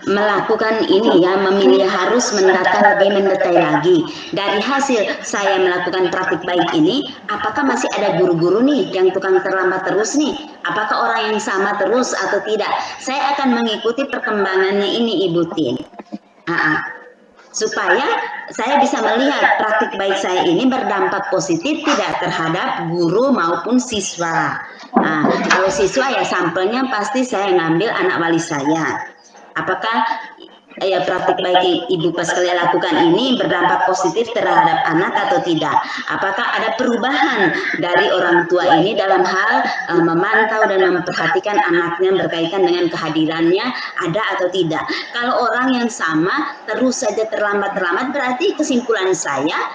melakukan ini ya, memilih harus mendata lebih mendetail lagi. Dari hasil saya melakukan praktik baik ini, apakah masih ada guru-guru nih yang tukang terlambat terus nih? Apakah orang yang sama terus atau tidak? Saya akan mengikuti perkembangannya ini, Ibu Tin. Supaya saya bisa melihat praktik baik saya ini berdampak positif tidak terhadap guru maupun siswa. Nah, kalau siswa ya sampelnya pasti saya ngambil anak wali saya. Apakah ya praktik baik ibu pas kalian lakukan ini berdampak positif terhadap anak atau tidak? Apakah ada perubahan dari orang tua ini dalam hal memantau dan memperhatikan anaknya berkaitan dengan kehadirannya, ada atau tidak? Kalau orang yang sama terus saja terlambat berarti kesimpulan saya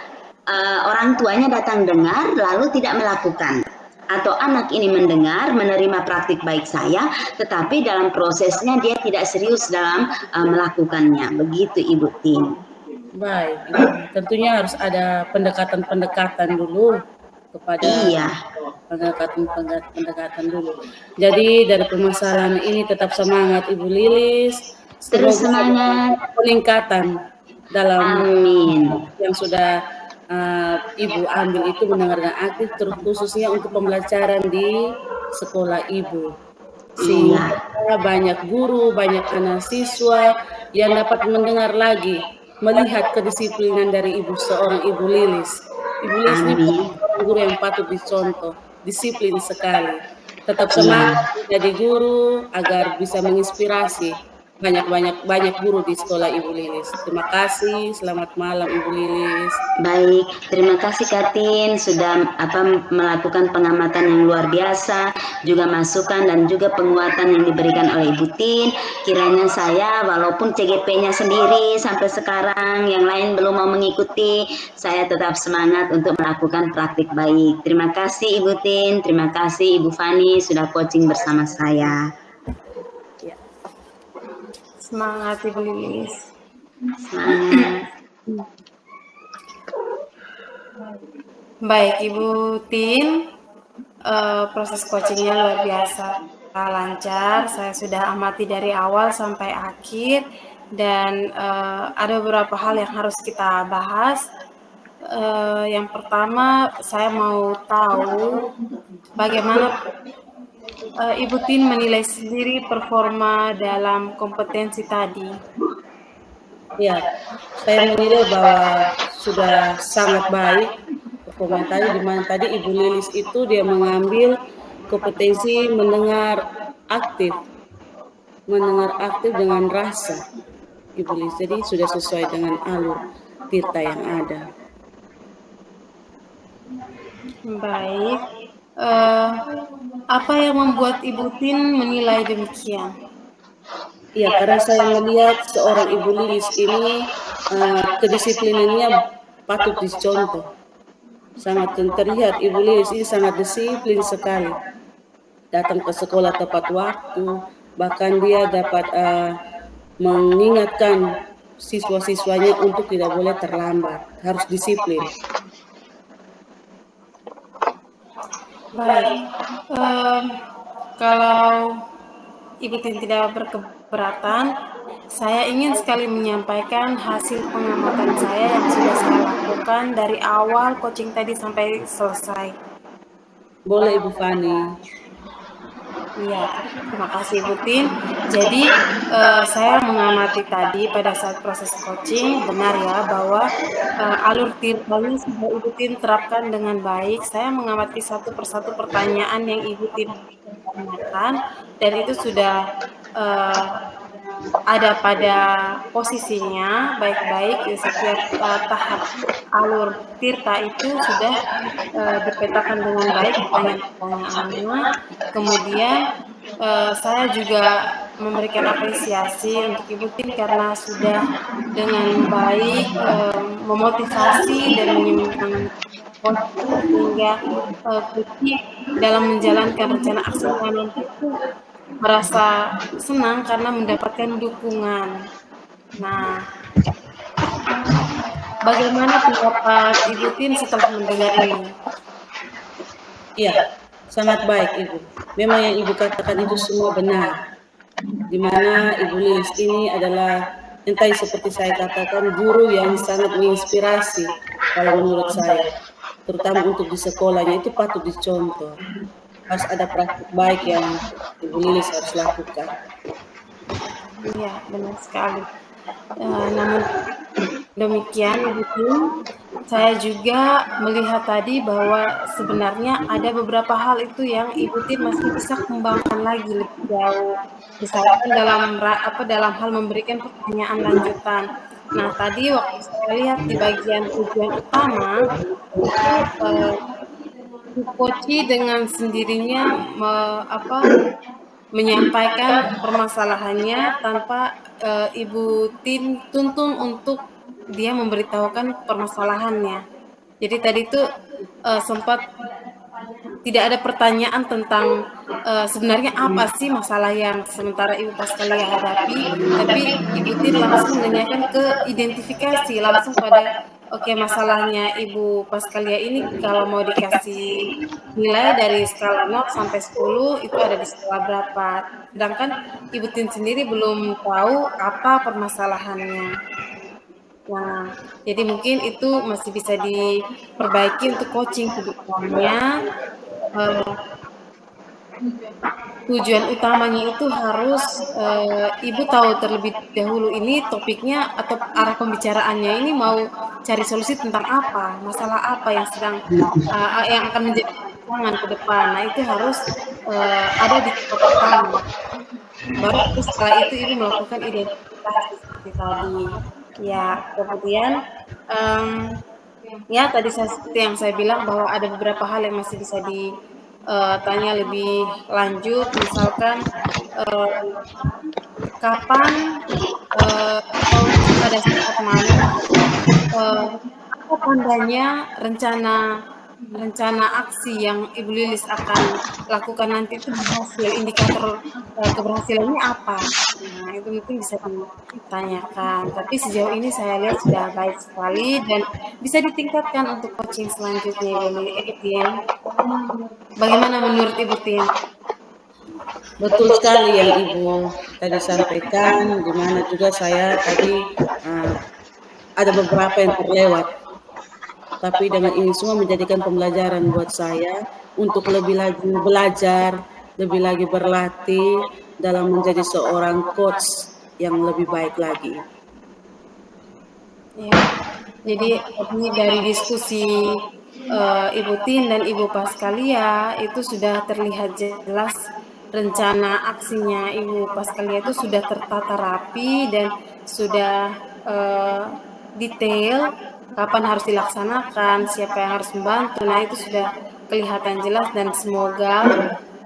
orang tuanya datang dengar lalu tidak melakukan. Atau anak ini mendengar, menerima praktik baik saya, tetapi dalam prosesnya dia tidak serius dalam melakukannya. Begitu Ibu Tin. Baik, tentunya harus ada pendekatan-pendekatan dulu kepada Iya. pendekatan dulu. Jadi dari permasalahan ini tetap semangat Ibu Lilis. Terus Semoga semangat. ada peningkatan dalam Amin. yang sudah Ibu ambil itu mendengarkan aktif, terus khususnya untuk pembelajaran di sekolah Ibu. Sehingga banyak guru, banyak anak siswa yang dapat mendengar lagi, melihat kedisiplinan dari Ibu, seorang Ibu Lilis. Ibu Lilis ini seorang guru yang patut dicontoh, disiplin sekali. Tetap semangat menjadi guru agar bisa menginspirasi banyak guru di sekolah Ibu Lilis. Terima kasih, selamat malam Ibu Lilis. Baik, terima kasih Katin sudah melakukan pengamatan yang luar biasa, juga masukan dan juga penguatan yang diberikan oleh Ibu Tin. Kiranya saya walaupun CGP-nya sendiri sampai sekarang yang lain belum mau mengikuti, saya tetap semangat untuk melakukan praktik baik. Terima kasih Ibu Tin, terima kasih Ibu Fani sudah coaching bersama saya. Semangat Ibu Lilis. Semangat. Baik Ibu Tin, proses coachingnya luar biasa lancar. Saya sudah amati dari awal sampai akhir dan ada beberapa hal yang harus kita bahas. Yang pertama, saya mau tahu bagaimana Ibu Tin menilai sendiri performa dalam kompetensi tadi. Ya, saya menilai bahwa sudah sangat baik performa tadi, di mana tadi Ibu Lilis itu dia mengambil kompetensi mendengar aktif dengan rasa Ibu Lilis. Jadi sudah sesuai dengan alur Tirta yang ada. Baik. Apa yang membuat Ibu Tin menilai demikian? Ya, karena saya melihat seorang Ibu Lilis ini kedisiplinannya patut dicontoh. Sangat terlihat Ibu Lilis ini sangat disiplin sekali. Datang ke sekolah tepat waktu, bahkan dia dapat mengingatkan siswa-siswanya untuk tidak boleh terlambat, harus disiplin. Baik, kalau Ibu Tin tidak berkeberatan, saya ingin sekali menyampaikan hasil pengamatan saya yang sudah saya lakukan dari awal coaching tadi sampai selesai. Boleh Ibu Fani. Iya, terima kasih Ibu Tin. Jadi saya mengamati tadi pada saat proses coaching, benar ya bahwa alur tirtanya sudah Ibu Tin terapkan dengan baik. Saya mengamati satu persatu pertanyaan yang Ibu Tin tanyakan dan itu sudah ada pada posisinya baik-baik di setiap tahap alur tirta itu sudah dipetakan dengan baik pertanyaan-pertanyaannya. Kemudian saya juga memberikan apresiasi untuk Ibu Tin karena sudah dengan baik memotivasi dan menyemangati sehingga Putri dalam menjalankan rencana aksinya nanti itu merasa senang karena mendapatkan dukungan. Nah, bagaimana pendapat Ibu Tin setelah mendengar ini? Iya, sangat baik Ibu. Memang yang Ibu katakan itu semua benar. Di mana Ibu Lilis ini adalah yang tadi seperti saya katakan guru yang sangat menginspirasi kalau menurut saya. Terutama untuk di sekolahnya itu patut dicontoh. Harus ada praktik baik yang Ibu Lilis harus lakukan. Iya, benar sekali. Namun demikian, Ibu Tin, saya juga melihat tadi bahwa sebenarnya ada beberapa hal itu yang Ibu Tin masih bisa kembangkan lagi lebih jauh. Misalkan dalam hal memberikan pertanyaan lanjutan. Nah, tadi waktu saya lihat di bagian tujuan utama itu Koci dengan sendirinya menyampaikan permasalahannya tanpa Ibu Tin tuntun untuk dia memberitahukan permasalahannya. Jadi tadi itu sempat tidak ada pertanyaan tentang sebenarnya apa sih masalah yang sementara Ibu Paskalia hadapi, tapi Ibu Tin langsung menanyakan ke identifikasi langsung pada masalahnya Ibu Paskalia ini kalau mau dikasih nilai dari skala 0 sampai 10 itu ada di skala berapa. Sedangkan Ibu Tin sendiri belum tahu apa permasalahannya. Nah, jadi mungkin itu masih bisa diperbaiki untuk coaching ke depannya. Tujuan utamanya itu harus Ibu tahu terlebih dahulu ini topiknya atau arah pembicaraannya ini mau cari solusi tentang apa, masalah apa yang sedang yang akan menjadi tantangan ke depan. Nah, itu harus ada di tempat pertama. Baru terus setelah itu Ibu melakukan identifikasi seperti tadi. Ya, kemudian ya tadi seperti yang saya bilang bahwa ada beberapa hal yang masih bisa ditanya lebih lanjut, misalkan kapan atau pada saat mana apa tandanya rencana aksi yang Ibu Lilis akan lakukan nanti itu berhasil, indikator keberhasilannya apa? Nah, itu mungkin bisa ditanyakan. Tapi sejauh ini saya lihat sudah baik sekali dan bisa ditingkatkan untuk coaching selanjutnya, Ibu Tin. Bagaimana menurut Ibu Tin? Betul sekali yang Ibu tadi sampaikan, di mana juga saya tadi ada beberapa yang terlewat. Tapi dengan ini semua menjadikan pembelajaran buat saya untuk lebih lagi belajar, lebih lagi berlatih dalam menjadi seorang coach yang lebih baik lagi. Ya, jadi dari diskusi Ibu Tin dan Ibu Paskalia itu sudah terlihat jelas rencana aksinya Ibu Paskalia itu sudah tertata rapi dan sudah detail kapan harus dilaksanakan, siapa yang harus membantu. Nah, itu sudah kelihatan jelas dan semoga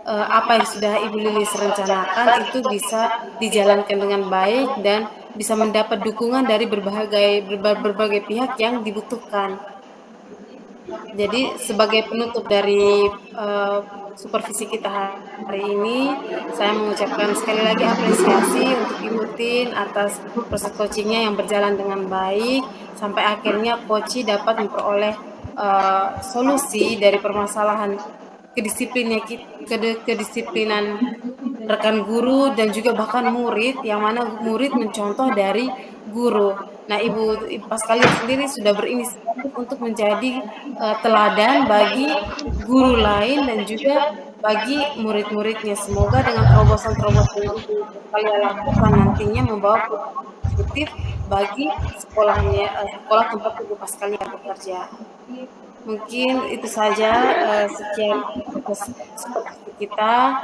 apa yang sudah Ibu Lilis rencanakan itu bisa dijalankan dengan baik dan bisa mendapat dukungan dari berbagai pihak yang dibutuhkan. Jadi sebagai penutup dari supervisi kita hari ini, saya mengucapkan sekali lagi apresiasi untuk Ibu Tin atas proses coachingnya yang berjalan dengan baik sampai akhirnya coach dapat memperoleh solusi dari permasalahan kedisiplinan rekan guru dan juga bahkan murid, yang mana murid mencontoh dari guru. Nah, Ibu Paskalia sendiri sudah berinisiatif untuk menjadi teladan bagi guru lain dan juga bagi murid-muridnya. Semoga dengan terobosan-terobosan yang Ibu Paskalia lakukan nantinya membawa positif bagi sekolah tempat Ibu Paskalia bekerja. Mungkin itu saja, sekian seperti kita.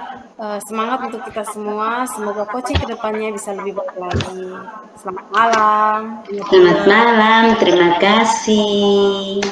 Semangat untuk kita semua. Semoga coaching kedepannya bisa lebih baik lagi. Selamat malam. Selamat malam, terima kasih.